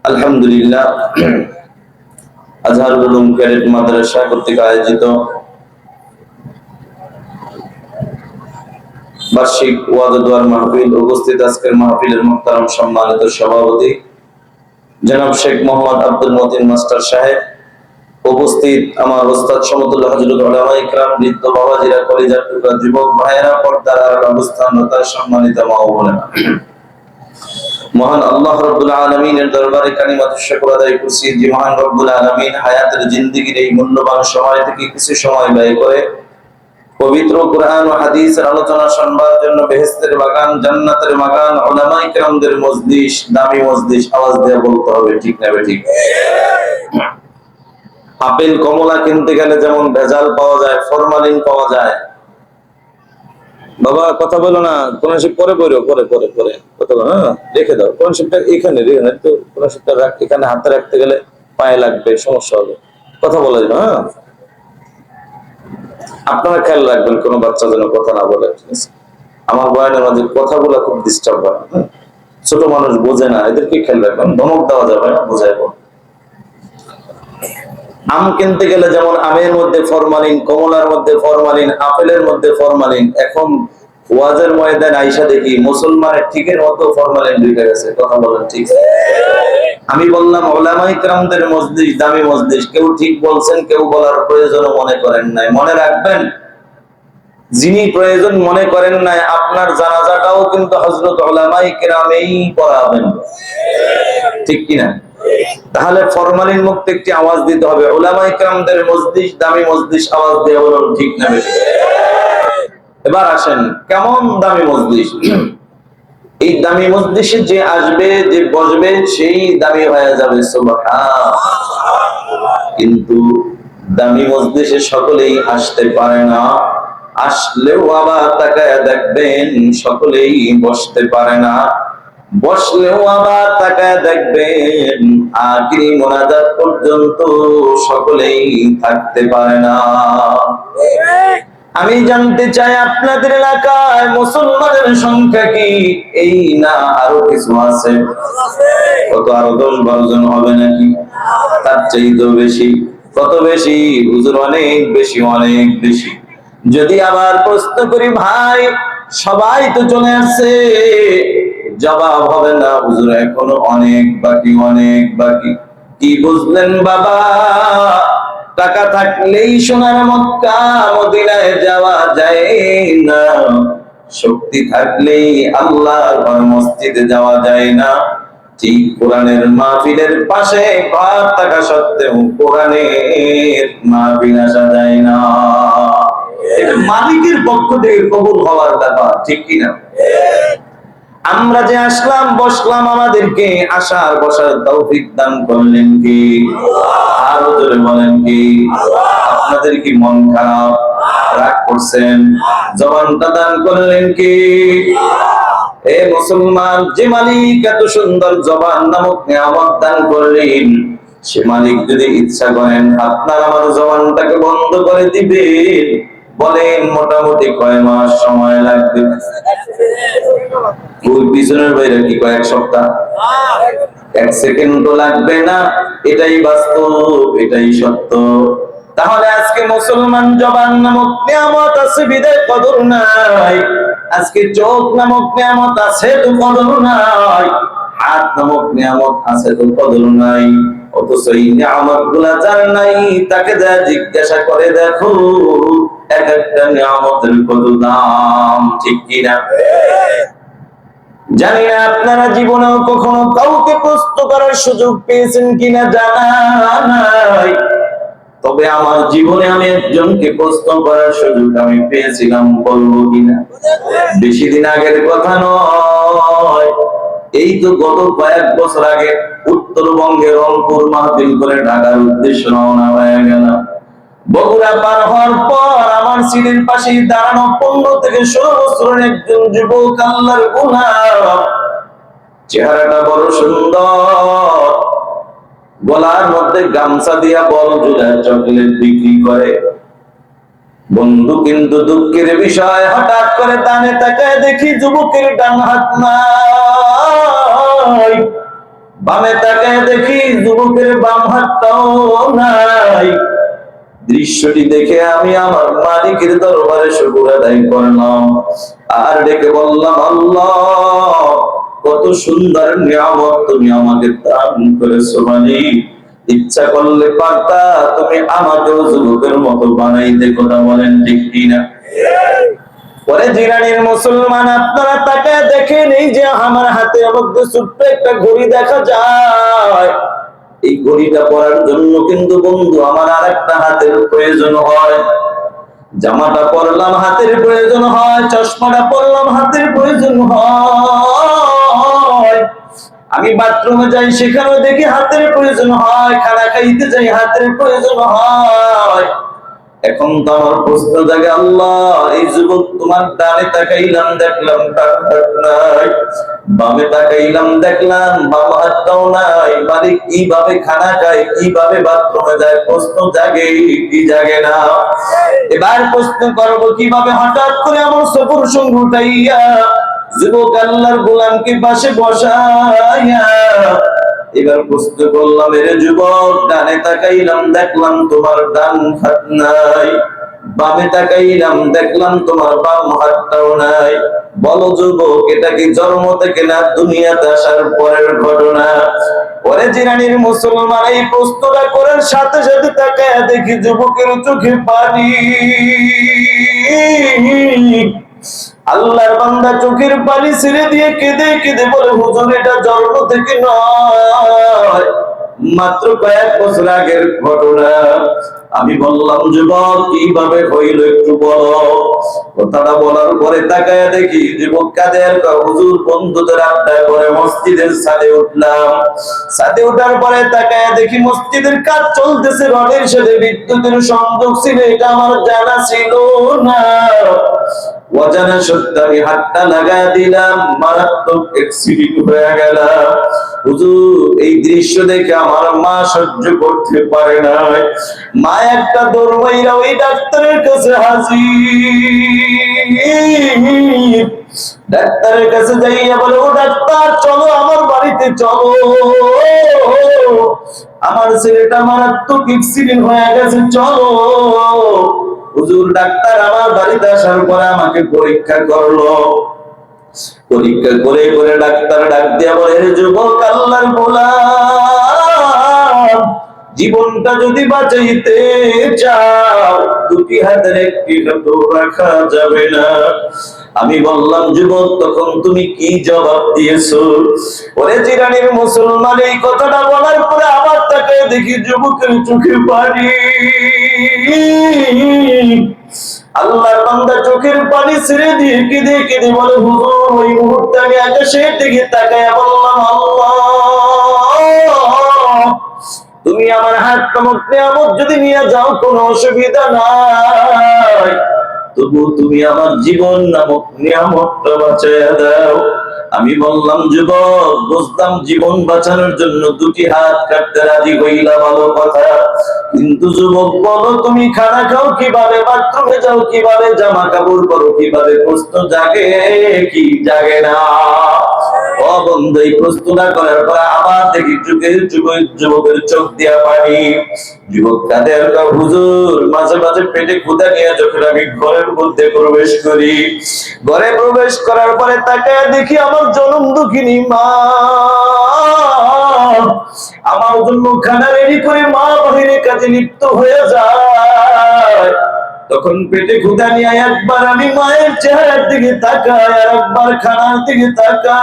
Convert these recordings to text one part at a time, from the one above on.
আলহামদুলিল্লাহ, আজহারুল উলুম ক্যাডেট মাদ্রাসা কর্তৃক আয়োজিত বার্ষিক ওয়াজ ও দোয়ার মাহফিল উপস্থিত আজকের মাহফিলের মুহতারাম সম্মানিত সভাপতি জনাব শেখ মোহাম্মদ আব্দুল মতিন মাস্টার সাহেব, উপস্থিত আমার ওস্তাদ সমতুল্লাহ হযরত উলামা ইকরাম, বৃদ্ধ বাবাজিরা, কলিজার টুকরা যুবক ভাইয়েরা, পর্দার আড়ালে অবস্থানরত সম্মানিত মা ও বোনেরা, মহান আল্লাহ রাব্বুল আলামিনের দরবারে কালিমাতুশ শুকর আদায় করছি যে মহান রব্বুল আলামিন হায়াতের জিন্দেগীর এই মূল্যবান সময় থেকে কিছু সময় ব্যয় করে পবিত্র কোরআন ও হাদিসের আলোচনা শুনবার জন্য বেহেশতের বাগান, জান্নাতের বাগান, উলামায়ে কেরামদের মজলিস, দামি মজলিস, আওয়াজ দিয়ে বলতে হবে ঠিক না ঠিক? আপেল কমলা কিনতে গেলে যেমন ভেজাল পাওয়া যায়, ফরমালিন পাওয়া যায়। বাবা কথা বলো না, কোন শিব পরে পড়ো, পরে পরে পরে কথা বলো, হ্যাঁ রেখে দাও। কোন শিবটা এখানে রেখে না, তো কোন শিবটা রাখ, এখানে হাতে রাখতে গেলে পায়ে লাগবে, সমস্যা হবে। কথা বলা যাবে, হ্যাঁ আপনারা খেয়াল রাখবেন কোন বাচ্চা যেন কথা না বলে। আমার বয়ানের মাঝে কথাগুলো খুব ডিস্টার্ব হয়, ছোট মানুষ বোঝে না, এদেরকে খেয়াল রাখবেন। ধমক দেওয়া যাবে না, বোঝাইব। আম কিনতে গেলে যেমন আমের মধ্যে ফরমালিন, কমলার মধ্যে ফরমালিন, আপেলের মধ্যে ফরমালিন, এখন ওয়াজের ময়দানে আইসা দেখি মুসলমানের ঠিকের মতো ফরমালিন ঢুকে গেছে। কথা বলেন ঠিক? আমি বললাম উলামায়ে কেরামদের মজলিস, দামি মজলিস, কেউ ঠিক বলছেন, কেউ বলার প্রয়োজন মনে করেন নাই। মনে রাখবেন, যিনি প্রয়োজন মনে করেন নাই, আপনার জানাজাটাও কিন্তু হযরত উলামায়ে কেরামেই পড়াবেন, ঠিক কিনা? তাহলে ফরমালিন মুক্ত একটি আওয়াজ দিতে হবে। উলামায়ে কেরামদের মজলিস, দামি মজলিস, আওয়াজ দিয়ে বলুন ঠিক না বেশি? এবার আসেন, কেমন দামি মজলিস? এই দামি মজলিসে যে আসবে, যে বসবে, সেই দামি হয়ে যাবে। সুবহানাল্লাহ। কিন্তু দামি মজলিসে সকলেই আসতে পারে না, আসলেও আবার তাকায় দেখবেন সকলেই বসতে পারে না, বসলেও আবার তাকায় দেখবেন আখিরি মোনাজাত পর্যন্ত সকলেই থাকতে পারে না। আমি জানতে চাই আপনাদের এলাকায় মুসলমানের সংখ্যা কি? এই না আরো কিছু আছে? কত? আরো 10-12 জন হবে নাকি? তার চাইতেও বেশি। কত বেশি হুজুর? অনেক বেশি, অনেক বেশি। যদি আবার প্রশ্ন করি, ভাই সবাই তো চলে আসছে, জবাব হবে না হুজুর এখনো অনেক বাকি, অনেক বাকি। কি বুঝলেন বাবা? টাকা থাকলেই সোনার মক্কা মদিনায় যাওয়া যায় না, শক্তি থাকলেই আল্লাহর ঘর মসজিদে যাওয়া যায় না। ঠিক কোরআনের মাহফিলের পাশে ঘর থাকা সত্ত্বেও কোরআনের মাহফিল আসা যায় না। এটা মালিকের পক্ষ থেকে কবুল হওয়ার ব্যাপার, ঠিক কিনা? আমরা যে আসলাম, বসলাম, আমাদেরকে আসার বসার তৌফিক দান করলেন কি? আরো জোরে বলেন কি? আপনাদের কি মন খারাপ, রাগ করছেন? জবানটা দান করলেন কি? এ মুসলমান, যে মালিক এত সুন্দর জবান নামক নিয়ামত দান করলেন, সে মালিক যদি ইচ্ছা করেন আপনার আমার জবানটাকে বন্ধ করে দিবেন, বলেন মোটামুটি কয় মাস সময় লাগবে? ওই পিছনের বাইরে কি কয়েক সপ্তাহ? 1 সেকেন্ডও লাগবে না। এটাই বাস্তব, এটাই সত্য। তাহলে আজকে মুসলমান জবান নামক নিয়ামত আছে বিদায় কদর নাই, আজকে চোখ নামক নিয়ামত আছে তো কদর নাই, হাত নামক নিয়ামত আছে তো কদর নাই। অথচ এই নিয়ামতগুলো যার নাই, তাকে যা জিজ্ঞাসা করে দেখো এক একটা নিয়ামতের কত দাম, ঠিক কিনা? জানি না আপনারা জীবনেও কখনো কাউকে প্রশ্ন করার সুযোগ পেয়েছেন কিনা, জানা নাই। তবে আমার জীবনে আমি একজনকে প্রশ্ন করার সুযোগ আমি পেয়েছিলাম, বলবো কিনা? বেশি দিন আগের কথা নয়, এই তো গত কয়েক বছর আগে উত্তরবঙ্গের রংপুর মাহফিল করে ঢাকার উদ্দেশ্যে রওনা হয়ে গেলাম। বগুড়া পার হওয়ার পর আমার সিটের পাশে দাঁড়ানো 15 থেকে 16 বছরের একজন যুবক, আল্লাহর গোলাম, চেহারাটা বড় সুন্দর, গলার মধ্যে গামছা দিয়া বল জুড়ে চকলেট বিক্রি করে। বন্ধু, কিন্তু দুঃখের বিষয়, হঠাৎ করে ডানে তাকায় দেখি যুবকের ডান হাত নাই। বামে তাকায় দেখি যুবকের বাম হাতটাও নাই। দৃশ্যটি দেখে আমি আমার মালিকের দরবারে শুকর আদায় করলাম আর ডেকে বললাম, আল্লাহ, কত সুন্দর নিয়ামত তুমি আমাকে দান করেছো মালিক। ইচ্ছা করলে পারতা তুমি আমাকেও যুবকের মতো বানাইতে। কথা বলেন ঠিক কিনা? পরে জিরানির মুসলমান, আপনারা তাকায় দেখেন, এই যে আমার হাতের মধ্যে ছোট্ট একটা ঘড়ি দেখা যায়, এই ঘড়িটা পরার জন্য কিন্তু বন্ধু আমার আর একটা হাতের প্রয়োজন হয়। জামাটা পরলাম হাতের প্রয়োজন হয়, চশমাটা পরলাম হাতের প্রয়োজন হয়, আমি বাথরুমে যাই সেখানেও দেখি হাতের প্রয়োজন হয়, খানা খাইতে যাই হাতের প্রয়োজন হয়। এখন তো আমার প্রশ্ন জাগে, আল্লাহ, এই যুবক তোমার ডানে তাকাইলাম দেখলাম ডান হাত নাই, বামে তাকাইলাম দেখলাম বাম হাতটাও নাই, মালিক কিভাবে খানা খায়, কিভাবে বাথরুমে যায়? প্রশ্ন জাগে কি জাগে না? এবার প্রশ্ন করবো, কিভাবে হঠাৎ করে আমার সফর সঙ্গ উঠাইয়া যুবক আল্লাহর গোলামকে পাশে বসাইয়া এবার প্রশ্ন করলাম, এরে যুবক, ডানে তাকাইলাম দেখলাম তোমার ডান হাত নাই, বামে তাকাইলাম দেখলাম তোমার বাম হাতটাও নাই, বলো যুবক, এটা কি জন্ম থেকে না দুনিয়াতে আসার পরের ঘটনা? পরে জিরানির মুসলমান এই প্রশ্নটা করার সাথে সাথে তাকায় দেখি যুবকের চোখে পানি। আল্লাহর বান্দা চোখের পানি ছেড়ে দিয়ে কেঁদে কেঁদে বলে, হুজুর, এটা জন্ম থেকে নয়, মাত্র কয়েক বছর আগের ঘটনা। আমি বললাম, যুবক, কিভাবে হইল একটু বলো। কথাটা বলার পরে তাকায় দেখি যুবক কাঁদে আর কয়, হুজুর, বন্ধুদের আড্ডা করে মসজিদের ছাদে উঠলাম, ছাদে ওঠার পরে তাকায় দেখি মসজিদের কাজ চলতেছে, রডের সাথে বিদ্যুতের সংযোগ ছিল, এটা আমার জানা ছিল না। অজানা সত্য আমি হাতটা লাগায় দিলাম, মারাত্মক অ্যাক্সিডেন্ট হয়ে গেল। হুজুর, এই দৃশ্য দেখে আমার মা সহ্য করতে পারে না, মা একটা দৌড় মাইরা ওই ডাক্তারের কাছে হাজির। ডাক্তারের কাছে যাইয়া বলে, ও ডাক্তার, চলো আমার বাড়িতে চলো, আমার ছেলেটা মারাত্মক অ্যাক্সিডেন্ট হয়ে গেছে, চলো। হুজুর, ডাক্তার আমার বাড়িতে আসার পরে আমাকে পরীক্ষা করলো, পরীক্ষা করে করে ডাক্তার ডাক দিয়া বলে, যুবক, আল্লাহর গোলাম, জীবনটা যদি বাঁচাইতে চাও দুটি হাতের একটি হাত রাখা যাবে না। আমি বললাম, যুবক, তখন তুমি কি জবাব দিয়েছো? ওরে জিরানির মুসলমান, এই কথাটা বলার পরে আবার তাকে দেখি যুবকের চোখে পানি। আল্লাহর বান্দা চোখের পানি ছেড়ে দিয়ে কেঁদে কেঁদে বলে, হুজুর, ওই মুহূর্তে আমি আকাশের দিকে তাকায় বললাম, আল্লাহ, তুমি আমার হাত নামক নিয়ামত যদি নিয়ে যাও কোনো অসুবিধা নাই, তবু তুমি আমার জীবন নামক নিয়ামতটা বাঁচাইয়া দাও। আমি বললাম, যুবক, বুঝলাম জীবন বাঁচানোর জন্য দুটি হাত কাটতে রাজি হইলা, ভালো কথা, কিন্তু যুবক, বলো, তুমি খানা খাও কিভাবে, বাথরুমে যাও কিভাবে, জামা কাপড় পরো কিভাবে? প্রশ্ন জাগে কি জাগে না? ও বন্ধু, এই প্রশ্নটা করার পর আবার দেখি যুবকের চোখ দিয়া পানি। যুবক কাঁদে আর কয়, হুজুর, মাঝে মাঝে পেটে ক্ষুধা নিয়ে যখন আমি ঘরের মধ্যে প্রবেশ করি, ঘরে প্রবেশ করার পরে তাকে দেখি আমার জনম দুঃখিনী মা আমার জন্য খানা রেডি করে মা বাহিরে কাজে লিপ্ত হয়ে যায়। তখন পেটে ক্ষুধা নিয়ে একবার আমি মায়ের চেহারার দিকে তাকাই, আর একবার খানার দিকে তাকাই,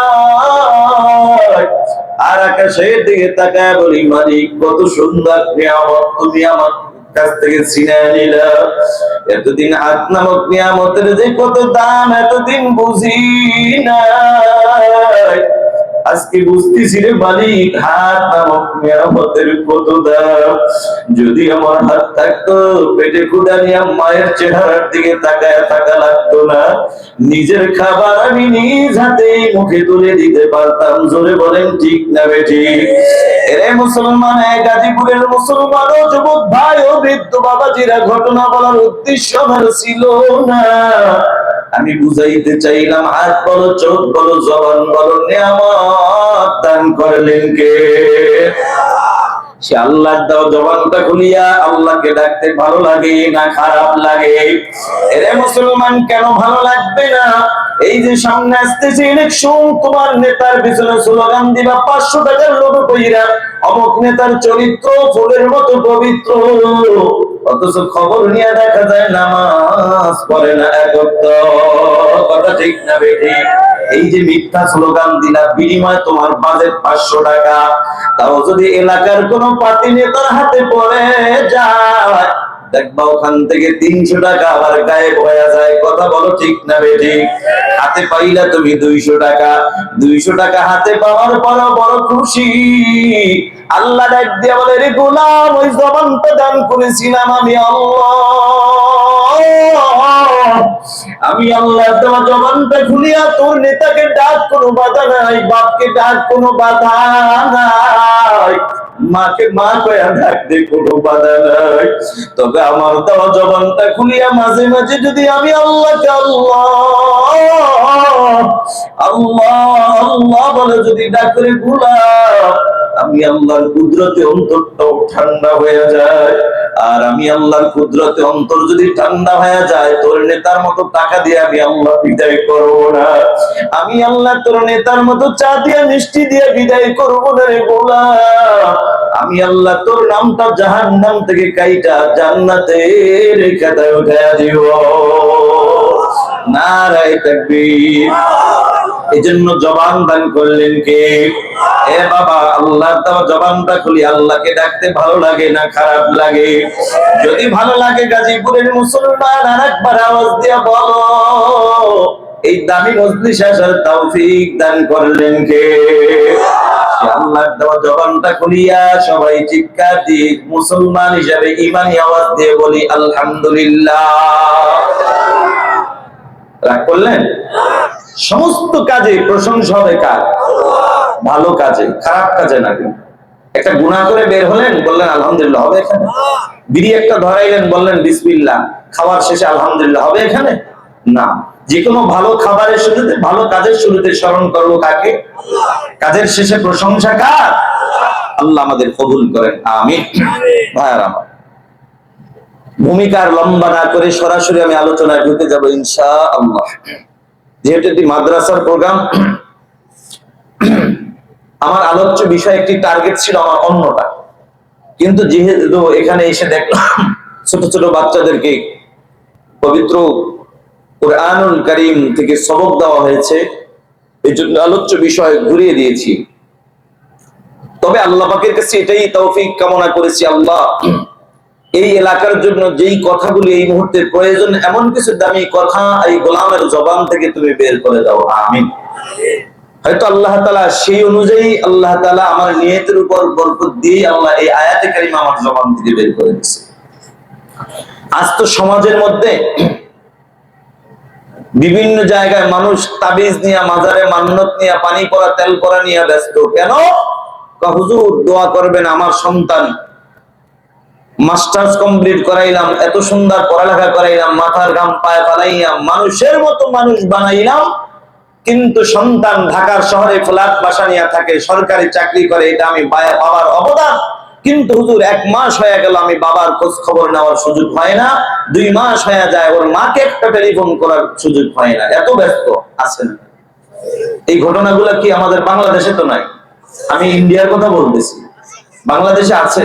আর আকাশের দিকে তাকায় বলি, মালিক, কত সুন্দর নিয়ামত তুমি আমার কাছ থেকে ছিনিয়ে নিলা। এতদিন হাত নামক নিয়ামতের যে কত দাম এতদিন বুঝি নাই, আজকে বুঝতেছি রে মালিক, হাত নামক নিয়ামতের কত দাম। যদি আমার হাত থাকতো, পেটে ক্ষুধা নিয়ে মায়ের চেহারার দিকে তাকায় থাকা লাগতো না, নিজের খাবার আমি নিজ হাতেই মুখে তুলে দিতে পারতাম। জোরে বলেন ঠিক না বেঠিক? এরে মুসলমান, গাজীপুরের মুসলমান ও যুবক ভাই ও বৃদ্ধ বাবাজিরা, ঘটনা বলার উদ্দেশ্য আমার ছিল না, আমি বুঝাইতে চাইলাম হাত বলো, চোখ বলো, জবান বলো, নিয়ামত দান করলেন কে? সে আল্লাহ দাও জবানটা খুলিয়া আল্লাহকে ডাকতে ভালো লাগে না খারাপ লাগে? এরে মুসলমান, কেন ভালো লাগবে না? এই যে সামনে আসতেছে ইলেকশন, তোমার নেতার পিছনে স্লোগান দিবা 500 টাকার লোভ কইরা, অমুক নেতার চরিত্র ফুলের মতো পবিত্র, অথচ খবর নিয়ে দেখা যায় নামাজ পড়ে না এক ওয়াক্ত। কথা ঠিক না বেঠিক? এই যে মিথ্যা স্লোগান দিলা, বিনিময়ে তোমার বাজেট 500 টাকা, তাও যদি এলাকার কোন পার্টি নেতার হাতে পড়ে যায়, দেখবা ওখান থেকে 300 টাকা আবার গায়েব হয়ে যায়। কথা বলো ঠিক না বেঠিক? হাতে পাইলা তুমি 200 টাকা, 200 টাকা হাতে পাওয়ার পর বড় খুশি, আল্লাহ ডাক দিয়া বলে, রে গোলাম, ওই জবানটা দান করেছিলাম আমি আল্লাহ। আমি আল্লাহ তোমার জবানটা খুলিয়া তোর নেতাকে ডাক, কোনো বাধা নাই, বাপকে ডাক, কোনো বাধা নাই, মাকে মা কয়া ডাক দে, কোনো বাধা নাই। তবে আমার দেওয়া জবানটা খুলিয়া মাঝে মাঝে যদি আমি আল্লাহকে আল্লাহ আল্লাহ আল্লাহ বলে যদি ডাকরে গোলাম, আমি আল্লাহর কুদরতে অন্তরটাও ঠান্ডা হয়ে যায়। আর আমি আল্লাহর কুদরতে অন্তর যদি ঠান্ডা হয়ে যায়, তোর নেতার মতো টাকা দিয়ে আমি আল্লাহ বিদায় করবো না। আমি আল্লাহ তোর নেতার মতো চা দিয়ে মিষ্টি দিয়ে বিদায় করবো না রে গোলাম। আমি আল্লাহ তোর নামটা জাহান্নাম থেকে কাইটা জান্নাতের খাতায় উঠাইয়া দিব। নারায়ে তাকবীর। এজন্য জবান দান করলেন কে? এ বাবা, আল্লাহ দেওয়া জবানটা খুলি আল্লাহকে ডাকতে ভালো লাগে না খারাপ লাগে? যদি ভালো লাগে গাজীপুরের মুসলমান আরেকবার আওয়াজ দিয়া বলো, এই দামি মজলিসে আসার তৌফিক দান করলেন কে? আল্লাহ দেওয়া জবানটা খুলিয়া সবাই চিৎকার দিয়ে মুসলমান হিসাবে ঈমানি আওয়াজ দিয়ে বলি আলহামদুলিল্লাহ। রাগ করলেন? সমস্ত কাজে প্রশংসা হবে কার? ভালো কাজে, খারাপ কাজে না। একটা গুনাহ করে বের হলেন, বললেন আলহামদুলিল্লাহ, হবে এখানে? বিড়ি একটা ধরাইলেন, বললেন বিসমিল্লাহ, খাওয়ার শেষে আলহামদুলিল্লাহ, হবে এখানে? না। যে কোনো ভালো খাবারের শুরুতে, ভালো কাজের শুরুতে স্মরণ করবো কাকে? কাজের শেষে প্রশংসা কার? আল্লাহ আমাদের কবুল করেন, আমিন। ভাইয়ার আমার, ভূমিকার লম্বা না করে সরাসরি আমি আলোচনায় ঢুকে যাব ইনশাআল্লাহ। যেহেতু এটি মাদ্রাসার প্রোগ্রাম, আমার আলোচ্য বিষয় একটি টার্গেট ছিল আমার অন্যটা, কিন্তু যেহেতু এখানে এসে দেখলাম ছোট ছোট বাচ্চাদেরকে পবিত্র কুরআনুল কারীম থেকে সবক দেওয়া হয়েছে, এই জন্য আলোচ্য বিষয় ঘুরিয়ে দিয়েছি। তবে আল্লাহ পাকের কাছে এটাই তৌফিক কামনা করেছি, আল্লাহ এই এলাকার জন্য যেই কথাগুলি এই মুহূর্তে প্রয়োজন, এমন কিছু দামি কথা এই গোলামের জবান থেকে তুমি বের করে দাও, আমিন। হয়তো আল্লাহ তাআলা সেই অনুযায়ী আল্লাহ তাআলা আমার নিয়তের উপর বরকত দিয়ে আল্লাহ এই আয়াতে কারিমা আমার জবান থেকে বের করে দিয়েছে। আজ তো সমাজের মধ্যে বিভিন্ন জায়গায় মানুষ তাবিজ নিয়ে, মাজারে মান্নত নিয়ে, পানি পড়া তেল পড়া নিয়ে ব্যস্ত। কেন? হুজুর দোয়া করবেন, আমার সন্তান মাস্টার্স কমপ্লিট করাইলাম, এত সুন্দর পড়ালেখা করাইলাম, মাথার ঘাম পায়ে ফালাইলাম, মানুষের মতো মানুষ বানাইলাম, কিন্তু সন্তান ঢাকার শহরে ফ্ল্যাট বাসা নিয়ে থাকে, সরকারি চাকরি করে, এটা আমি বাবার অবদান। কিন্তু হুজুর 1 মাস হয়ে গেল আমি বাবার খোঁজ খবর নেওয়ার সুযোগ হয় না, 2 মাস হয়ে যায় ওর মাকে একটা টেলিফোন করার সুযোগ হয় না, এত ব্যস্ত আছেন। এই ঘটনাগুলো কি আমাদের বাংলাদেশে তো নাই, আমি ইন্ডিয়ার কথা বলতেছি, বাংলাদেশে আছে।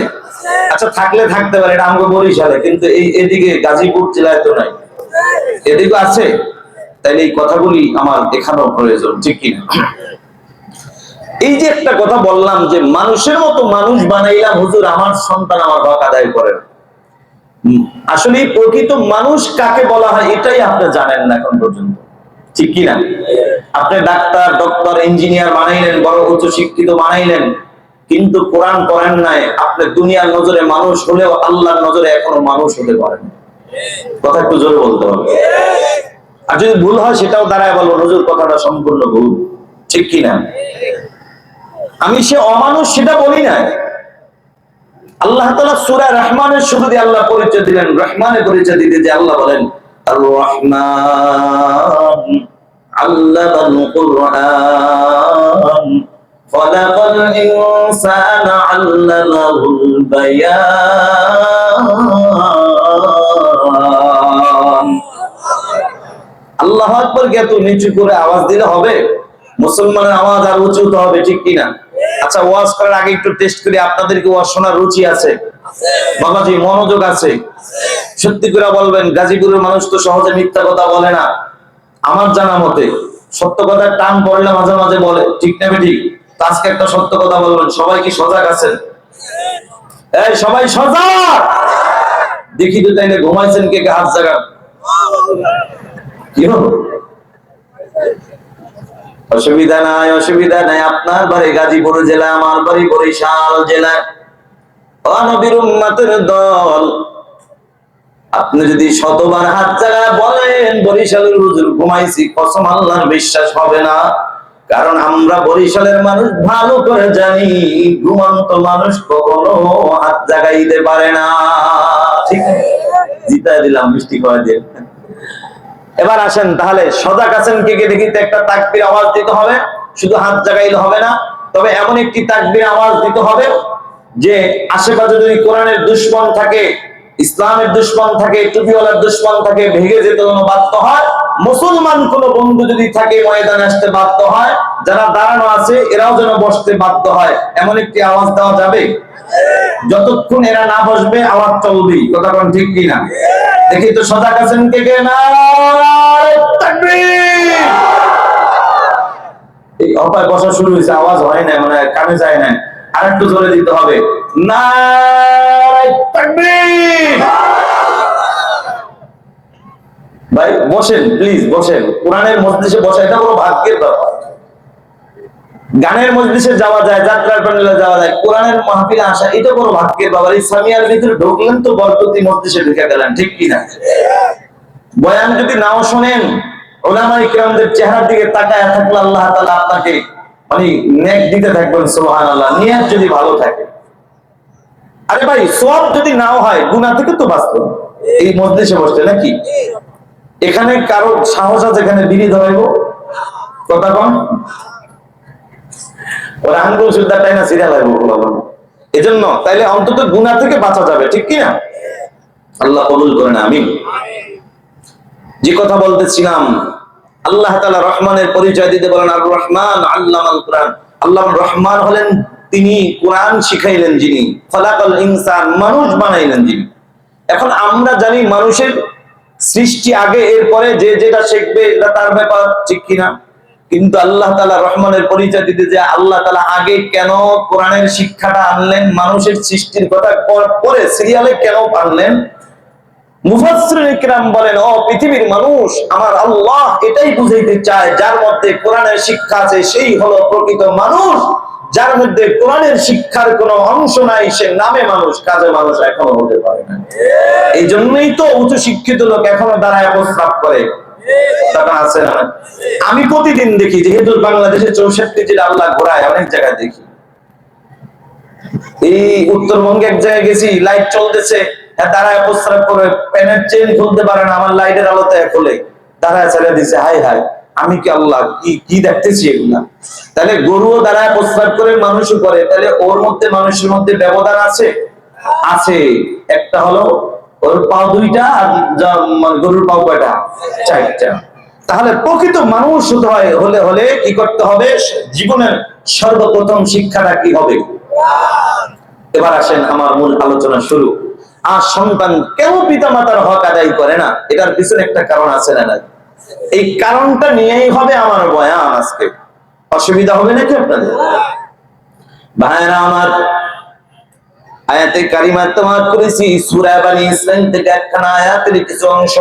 আচ্ছা, থাকলে থাকতে পারে, এটা আমাকে বরিশালে, কিন্তু এদিকে গাজীপুর জেলায় তো নাই, এদিকে আছে। তাইলে এই কথাগুলি আমার এখানেও প্রয়োজন, ঠিক কিনা? এই যে একটা কথা বললাম যে মানুষের মতো মানুষ বানাইলাম, হুজুর আমার সন্তান আমার হক আদায় করে না। আসলে প্রকৃত মানুষ কাকে বলা হয় এটাই আপনি জানেন না এখন পর্যন্ত, ঠিক কিনা? আপনি ডাক্তার, ডক্টর, ইঞ্জিনিয়ার বানাইলেন, বড় উচ্চ শিক্ষিত বানাইলেন, কিন্তু কোরআন পড়েন নাই। আপনি দুনিয়ার নজরে মানুষ হলেও আল্লাহর নজরে এখনো মানুষ হতে পারেন। কথা একটু জোরে বলতে হবে। আর যদি ভুল হয় সেটাও দাঁড়ায় বলবো, হুজুর কথাটা সম্পূর্ণ ভুল, ঠিক কিনা? আমি সে অমানুষ সেটা বলি না। আল্লাহ তাআলা সূরা রহমানের শুরুতে আল্লাহ পরিচয় দিলেন, রহমানের পরিচয় দিতে যে আল্লাহ বলেন الرحمن علم القرآن خلق الإنسان علمه البيان আল্লাহু আকবার কে তো নিচু করে আওয়াজ দিলে হবে? মুসলমানের আওয়াজ আর উঁচু তো হবে, ঠিক কিনা? আচ্ছা, ওয়াজ করার আগে একটু টেস্ট করি, আপনাদেরকে ওয়াজ শোনার রুচি আছে? বাবাজি মনোযোগ আছে? সত্যি করে বলবেন, গাজীপুরের মানুষ তো সহজে মিথ্যা কথা বলে না আমার জানা মতে, সত্য কথা টান পড়লে মাঝে মাঝে বলে, ঠিক না ঠিক? আজকে একটা সত্য কথা বলবেন, সবাই কি সজাগ আছেন? এই সবাই সজাগ? দেখি তো তাইলে ঘুমাইছেন কে কে হাত জাগান। কি হলো? অসুবিধা নাই, অসুবিধা নাই। আপনার বাড়ি গাজীপুর জেলা, আমার বাড়ি বরিশাল জেলায়। নবীর উম্মতের দল, আপনি যদি শতবার হাত জায়গায় বলেন বরিশালের হুজুর ঘুমাইছি, কসম আল্লাহর বিশ্বাস হবে না। কারণ আমরা বরিশালের মানুষ ভালো করে জানি, ঘুমন্ত মানুষ কখনো হাত জাগাইতে পারে না। ঠিক জিতায় দিলাম, মিষ্টি করে দিয়ে। এবার আসেন তাহলে, সজাগ আছেন কে কে দেখি? একটা তাকবীর আওয়াজ দিতে হবে, শুধু হাত জাগাইলে হবে না, তবে এমন একটি তাকবীর আওয়াজ দিতে হবে যে আশেপাশে যদি কোরআনের দুশমন থাকে, ইসলামের দুশমন থাকে, টুপিওয়ালার দুশমন থাকে, ভেঙে যেতে যেন বাধ্য হয়। মুসলমান কোন বন্ধু যদি থাকে ময়দানে আসতে বাধ্য হয়, যারা দাঁড়ানো আছে এরাও যেন বসতে বাধ্য হয়, এমন একটি আওয়াজ দেওয়া যাবে? যতক্ষণ এরা না বসবে আওয়াজ চলবেই, কথা কোন ঠিক কিনা? দেখি তো সজাগ আছেন কে কে? নারে তাকবীর! এই অপায় বসা শুরু হয়েছে, আওয়াজ হয় না, মানে কানে যায় না, আর একটু জোরে দিতে হবে। নারে তাকবীর! ভাই বসেন, প্লিজ বসেন। কোরআনের মজলিসে বসা এটা বড় ভাগ্যের ব্যাপার। গানের মজলিসে যাওয়া যায়, যাত্রার প্যান্ডেলে যাওয়া যায়, কোরআনের মাহফিলে আসা এটা বড় ভাগ্যের ব্যাপার। এই সামিয়ার ভিতরে ঢুকলেন তো বরকতি মজলিসে ঢুকে গেলেন, ঠিক কিনা? বয়ান যদি নাও শোনেন, উলামা ইকরামদের চেহারার দিকে তাকায় থাকলে আল্লাহ তাআলা আপনাকে মানে নেক দিতে থাকবেন, সুবহানাল্লাহ, নিয়ত যদি ভালো থাকে। আরে ভাই, সওয়াব যদি নাও হয়, গুনাহ থেকে তো বাঁচতে এই মজলিসে বসতে নাকি? এখানে কারো সাহস আছে এখানে বিড়ি ধরাইবো? কথা কন। ওরা আঙ্গুল সুদ্ধা তাই না সিরিয়াল লাগবো। এজন্য তাইলে অন্তত গুনাহ থেকে বাঁচা যাবে, ঠিক কিনা? আল্লাহ কবুল করেন, আমিন। যে কথা বলতেছিলাম, আল্লাহ তাআলা রহমানের পরিচয় দিতে বলেন আর রহমান আল্লামাল কুরআন। আল্লাহ রহমান হলেন তিনি কোরআন শিখাইলেন যিনি, খলাকাল ইনসান মানুষ বানাইলেন যিনি। এখন আমরা জানি মানুষের সৃষ্টি আগে, এরপরে যে যেটা শিখবে এটা তার ব্যাপার, ঠিক কিনা? কিন্তু আল্লাহ তাআলা রহমানের পরিচয় দিতে যে আল্লাহ তাআলা আগে কেন কোরআনের শিক্ষাটা আনলেন, মানুষের সৃষ্টির কথা পরে সিরিয়ালে কেন আনলেন, মুফাসসিরিন ইকরাম বলেন, ও পৃথিবীর মানুষ, আমার আল্লাহ এটাই বুঝাইতে চায় যার মধ্যে কোরআনের শিক্ষা আছে সেই হলো প্রকৃত মানুষ। যার মধ্যে কোরআনের শিক্ষার কোনো অংশ নাই সে নামে মানুষ, কাজে মানুষ এখনো হতে পারে না। এই জন্যই তো উচ্চ শিক্ষিত লোক এখনো দাঁড়ায় প্রস্তাব করে, টাকা আছে না? আমি প্রতিদিন দেখি, যেহেতু বাংলাদেশে 64 জেলা আল্লাহ ঘোরায়, অনেক জায়গায় দেখি। এই উত্তরবঙ্গে এক জায়গায় গেছি, লাইট চলতেছে, দাঁড়ায় প্রস্তাব করে, প্যানের চেন খুলতে পারে না, আমার লাইটের আলোতে খুলে দাঁড়ায় ছেড়ে দিছে। হাই হাই, আমি কি আল্লাহ কি দেখতেছি এগুলা? তাহলে গরুও দাঁড়ায় প্রস্তাব করে, মানুষও করে, তাহলে ওর মধ্যে মানুষের মধ্যে ব্যবধান আছে? আছে। একটা হলো ওর পাও দুইটা আর গরুর পাও কয়টা? চারটা। তাহলে প্রকৃত মানুষ হলে কি করতে হবে? জীবনের সর্বপ্রথম শিক্ষাটা কি হবে? এবার আসেন আমার মূল আলোচনা শুরু। আর সন্তান কেন পিতা মাতার হক আদায় করে না, এটার পিছনে একটা কারণ আছে না? এই কারণটা নিয়েই হবে আমার বয়ান আজকে। অসুবিধা হবে নাকি আপনাদের? ভাইরা আমার, আয়াতে কারিমা তেলাওয়াত করেছি সূরা বনী ইসরাঈল থেকে একখানা আয়াতের কিছু অংশ।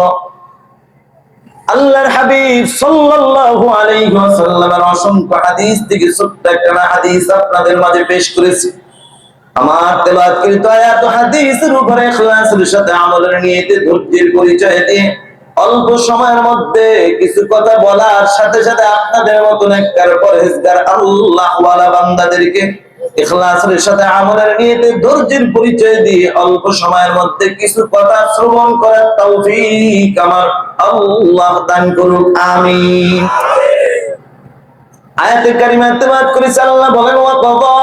আল্লাহর হাবিব সাল্লাল্লাহু আলাইহি ওয়াসাল্লামের অসংখ্য হাদিস থেকে ছোট্ট একটা হাদিস আপনাদের মাঝে পেশ করেছি। আমার তেলাওয়াতকৃত আয়াত ও হাদিসের উপরে ইখলাসের সাথে আমলের নিয়তে ধৈর্যের পরিচয় দিয়ে অল্প সময়ের মধ্যে কিছু কথা বলার সাথে সাথে আপনাদের মতন একবার পরহেজগার আল্লাহওয়ালা বান্দাদেরকে ইখলাসের সাথে আমলের নিয়তে ধৈর্যের পরিচয় দিয়ে অল্প সময়ের মধ্যে কিছু কথা শ্রবণ করার তৌফিক আমার আল্লাহ দান করুন, আমিন। আয়াতে কারিমাতে বাদ করেছে আল্লাহ বলেন, ওয়া কাযা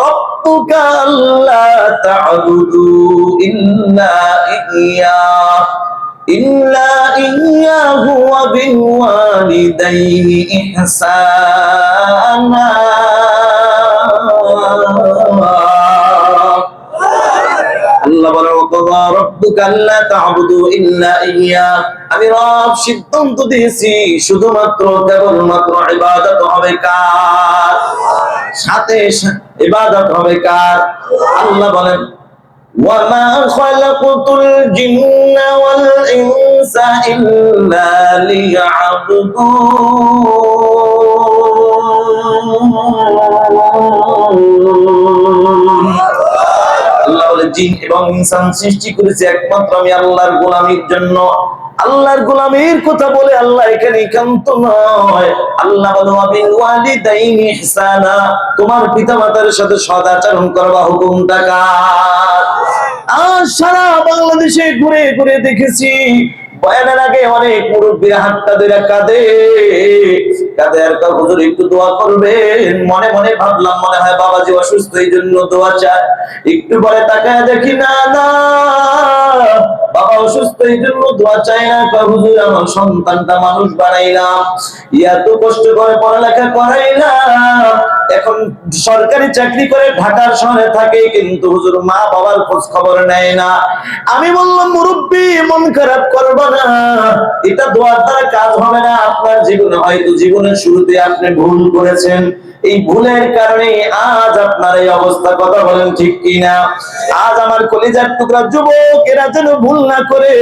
রাব্বুকা আল্লা তা'বুদু ইল্লা ইয়্যাহু ওয়া বিল ওয়ালিদাইনি ইহসানা। আল্লাহ বলেন, ওয়া কাযা রাব্বুকা আল্লা তা'বুদু ইল্লা ইয়্যাহ, আমি রব সিদ্ধান্ত দিয়েছি শুধুমাত্র কেবলমাত্র ইবাদত হবে কার সাথে, ইবাদত হবে কার? আল্লাহ বলেন, ওয়া মা খালাকতুল জিন্না ওয়াল ইনসা ইল্লা লিয়াবুদুন। আল্লাহ বলে, জিন এবং ইনসান সৃষ্টি করেছে একমাত্র আমি আল্লাহর গোলামির জন্য। আল্লাহর গোলামির কথা বলে আল্লাহ এখানে একান্ত নয়। আল্লাহ বলে, ওয়া বিল ওয়ালিদাইনি ইহসানা, তোমার পিতামাতার সাথে সদাচরণ করবা হুকুমটা কার? আর সারা বাংলাদেশে ঘুরে ঘুরে দেখেছি বয়ানের আগে অনেক মুরব্বীরা হাতটা ধরে কাঁদে আর কয়, হুজুর একটু দোয়া করবেন। মনে মনে ভাবলাম মনে হয় বাবাজি অসুস্থ, এই জন্য দোয়া চায়। একটু পরে তাকায় দেখি না না, বাবা অসুস্থ এই জন্য দোয়া চাই না। কয়, হুজুর আমার সন্তানটা মানুষ বানাইলাম, এত কষ্ট করে পড়ালেখা করাইলাম, এখন সরকারি চাকরি করে ঢাকার শহরে থাকে, কিন্তু হুজুর মা বাবার খোঁজ খবর নেয় না। আমি বললাম, মুরব্বী মন খারাপ করবা না, এটা দোয়ার দ্বারা কাজ হবে না। আপনার জীবনে হয়তো জীবনের শুরুতে আপনি ভুল করেছেন, এই ভুলের কারণে আজ আপনার এই অবস্থা। কথা বলেন ঠিক কিনা? আজ আমার কলিজার টুকরা যুবক এরা যেন ভুল না করে,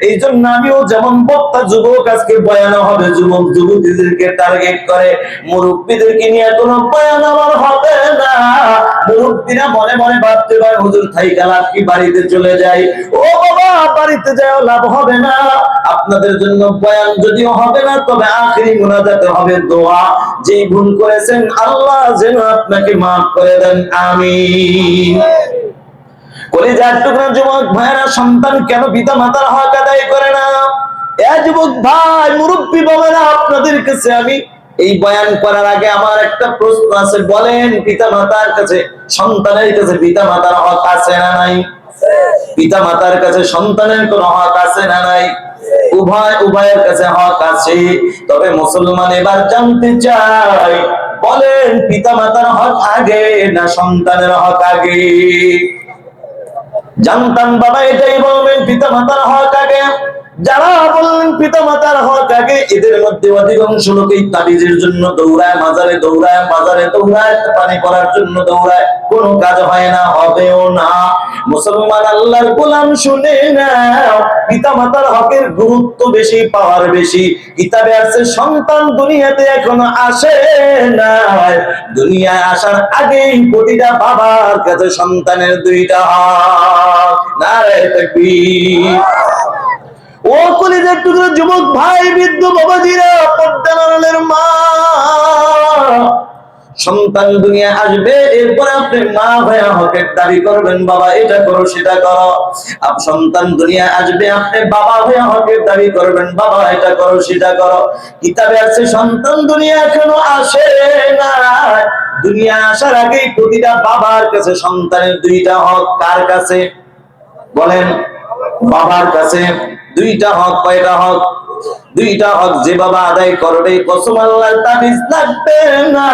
এই জন্য আমিও যেমন বক্তা যুবক আজকে বয়ান হবে যুবক যুবতীদেরকে টার্গেট করে, মুরব্বীদেরকে নিয়ে কোনো বয়ান আমার হবে না। মুরব্বীরা মনে মনে ভাবতে পারে, হুজুর থাইকা লাভ কি, বাড়িতে চলে যাই। ও বাবা, বাড়িতে যাও লাভ হবে না। আপনাদের জন্য বয়ান যদিও হবে না, তবে আখিরি মুনাজাতে হবে দোয়া। যেই ভুল করেছেন আল্লাহ যেন আপনাকে মাফ করে দেন, আমিন। কলিজার টুকরা যুবক ভাইরা, সন্তান কেন পিতা মাতার হক আদায় করে না? এ যুবক ভাই, মুরব্বী বাবারা, আপনাদের কাছে আমি এই বয়ান করার আগে আমার একটা প্রশ্ন আছে। বলেন, পিতা মাতার কাছে, সন্তানের কাছে পিতা মাতার হক আছে না নাই? পিতা মাতার কাছে সন্তানের কোন হক আছে না নাই? উভয়ের কাছে হক আছে। তবে মুসলমান এবার জানতে চাই, বলেন পিতা মাতার হক আগে না সন্তানের হক আগে? জানতাম বাবা এটাই বলবেন, পিতা মাতার হক আগে। যারা বললেন পিতা মাতার হক আগে, এদের মধ্যে অধিকাংশ লোকই তাবিজের জন্য দৌড়ায়, মাজারে দৌড়ায়, বাজারে দৌড়ায়, পানি করার জন্য দৌড়ায়, কোনো কাজ হয় না, হবেও না। মুসলমান আল্লাহর গোলাম, শুনে নাও, পিতা মাতার হকের গুরুত্ব বেশি, পাওয়ার বেশি। কিতাবে আছে, সন্তান দুনিয়াতে এখনো আসে না, দুনিয়ায় আসার আগেই প্রতিটা বাবার কাছে সন্তানের দুইটা হক। নারে তাকবীর। ও কলিজার টুকরা যুবক ভাই, বৃদ্ধ বাবাজিরা, পর্দার মা, সন্তান দুনিয়া আসবে, এরপর আপনি মা হয়ে হকের দাবি করবেন, বাবা এটা করো সেটা করো। সন্তান দুনিয়া আসবে, আপনি বাবা হয়ে হকের দাবি করবেন, বাবা এটা করো সেটা করো। কিতাবে আছে, সন্তান দুনিয়া এখনো আসে না, দুনিয়া আসার আগেই প্রতিটা বাবার কাছে সন্তানের দুইটা হক। কার কাছে? বলেন। বাবার কাছে দুইটা হক। কয়টা হক? দুইটা হক। যে বাবা আদায় করবে, কসম আল্লাহর, তাবিজ লাগবে না,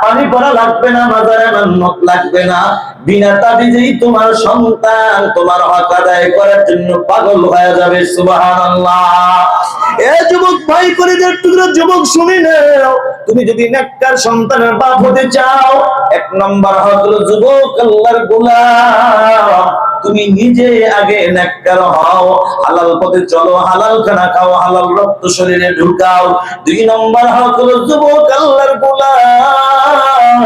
পানি পড়া লাগবে না, মাজারে মান্নত লাগবে না, বিনা তাবিজেই তোমার সন্তান তোমার হক আদায় করার জন্য পাগল হয়ে যাবে। সুবহানাল্লাহ। এ যুবক ভাই, কলিজার টুকরা যুবক, শুনে নাও, তুমি যদি নেককার সন্তানের বাপ হতে চাও, এক নম্বর হক হলো যুবক আল্লাহর গোলাম, তুমি নিজে আগে নেককার হও, হালাল পথে চলো, হালাল খানা খাও, হালাল রক্ত শরীরে ঢুকাও। দুই নম্বর হক হলো যুবক আল্লাহর গোলাম,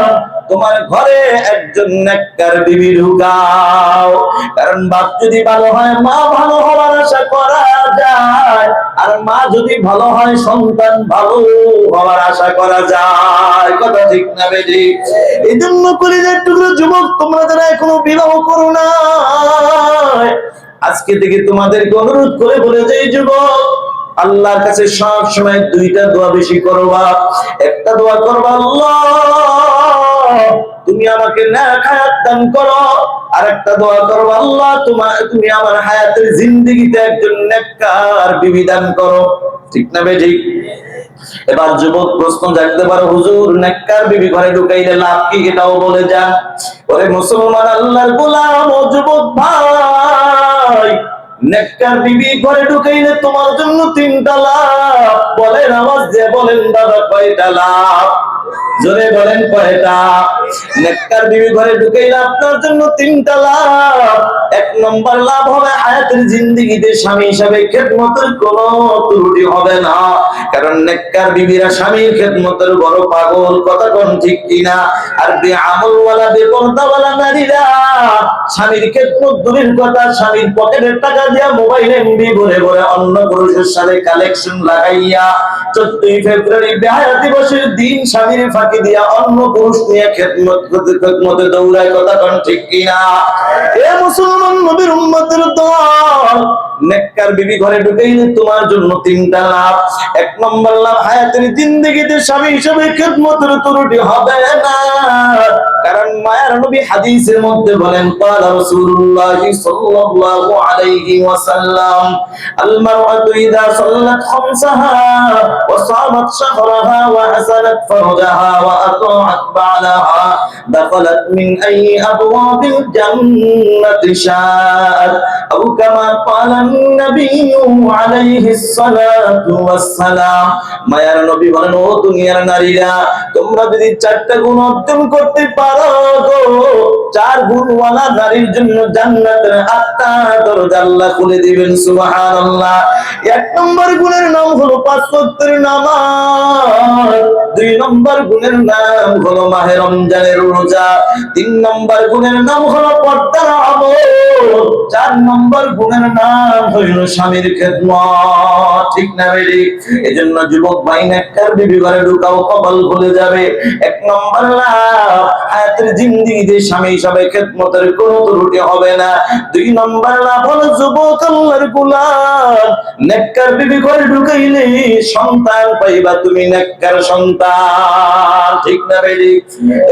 তোমার ঘরে একজন নেককার বিবি ঢুকাও। কারণ বাপ যদি ভালো হয় মা ভালো হওয়ার আশা করা যায়, আর মা যদি ভালো হয় সন্তান ভালো হওয়ার আশা করা যায়। কথা ঠিক না বেজি? এই জন্য কলিজার টুকরো যুবক, তোমরা যারা এখনো বিবাহ করো না, আজকে থেকে তোমাদেরকে অনুরোধ করে বলে যে যুবক, আল্লাহর কাছে সব সময় দুইটা দোয়া বেশি করবা। একটা দোয়া করবা, আল্লাহ তুমি আমাকে নেক হায়াত দান করো। আর একটা দোয়া করবা, আল্লাহ তুমি আমার হায়াতের জিন্দেগিতে একজন নেককার বিবি দান করো। ঠিক না বেঠিক? এবার যুবক প্রশ্ন জাগতে পারো, হুজুর নেককার বিবি ঘরে ঢুকাইলে লাভ কি, এটাও বলে যান। ওরে মুসলমান আল্লাহর গোলাম ও যুবক ভাই, নেককার বিবি ঘরে ঢুকাইলে তোমার জন্য 3টা লাভ। বলেন আওয়াজ দিয়ে বলেন দাদা, কয়টা লাভ? জোরে বলেন কয়টা? নেককার বিবি ঘরে ঢুকাইলে আপনার জন্য 3টা লাভ। 1 নম্বর লাভ হবে হায়াতের জিন্দেগিতে স্বামী হিসাবে খেদমতের কোনো ত্রুটি হবে না। কারণ নেককার বিবিরা স্বামীর খেদমতের বড় পাগল। কথা কোন ঠিক কিনা? আর বেআমলওয়ালা বেপরদাওয়ালা নারীরা স্বামীর খেদমত দূরের কথা, স্বামীর পকেটের টাকা দিয়া মোবাইল এমবি ভরে ভরে অন্য পুরুষের সাথে কালেকশন লাগাইয়া 14ই ফেব্রুয়ারি বেহায়া দিবসের দিন স্বামীর ফাঁকি দিয়া অন্য পুরুষ নিয়ে খেদমতে দৌড়ায়। কথা কোন ঠিক কিনা? এ মুসলমান নবীর উম্মতের দল, নেককার বিবি ঘরে ঢুকাইলে তোমার জন্য 3টা লাভ। 1 নম্বর লাভ, হায়াতের জিন্দেগিতে স্বামী হিসেবে খেদমতের ত্রুটি হবে না। কারণ মায়ার নবী হাদিসের মধ্যে বলেন, ক্বালা রাসূলুল্লাহ সাল্লাল্লাহু আলাইহি ওয়াসাল্লাম, আল মারআতু ইযা সাল্লাত খামসাহা ওয়া সামাত শাহরাহা ওয়া হাসানাত ফারজাহা ওয়া আতাআত বা'লাহা দাখালাত মিন আইয়ি আবওয়াবিল জান্নাতি শাআত আও কামা ক্বালা নবিয়্যু আলাইহিস সালাতু ওয়াস সালাম। মায়ার নবী বলেন, ও দুনিয়ার নারীরা, তোমরা যদি 4টা গুণ অর্জন করতে পারো গো, 4 গুণওয়ালা নারীর জন্য জান্নাতের 8টা দরজা আল্লাহ খুলে দিবেন। সুবহানাল্লাহ। 1 নম্বর গুণের নাম হলো 5 ওয়াক্তের নামাজ। 2 নম্বর গুণের নাম হলো মাহে রমজানের রোজা। 3 নম্বর গুণের নাম হলো পর্দার আমল। 4 নম্বর গুণের নাম হলো স্বামীর খেদমত। ঠিক না বেরি? এজন্য যুবক ভাই, নেককার বিবি ঘরে ঢুকাও, কপাল খুলে যাবে। 1 নম্বর লাভ, হায়াতের জিন্দেগিতে স্বামী হিসাবে খেদমতের কোনো ত্রুটি হবে না। 2 নম্বর লাভ হলো যুবক আল্লাহর গোলাম, নেককার বিবি ঘরে ঢুকাইলে সন্তান পাইবা তুমি, নেককার সন্তান। ঠিক না বেরি?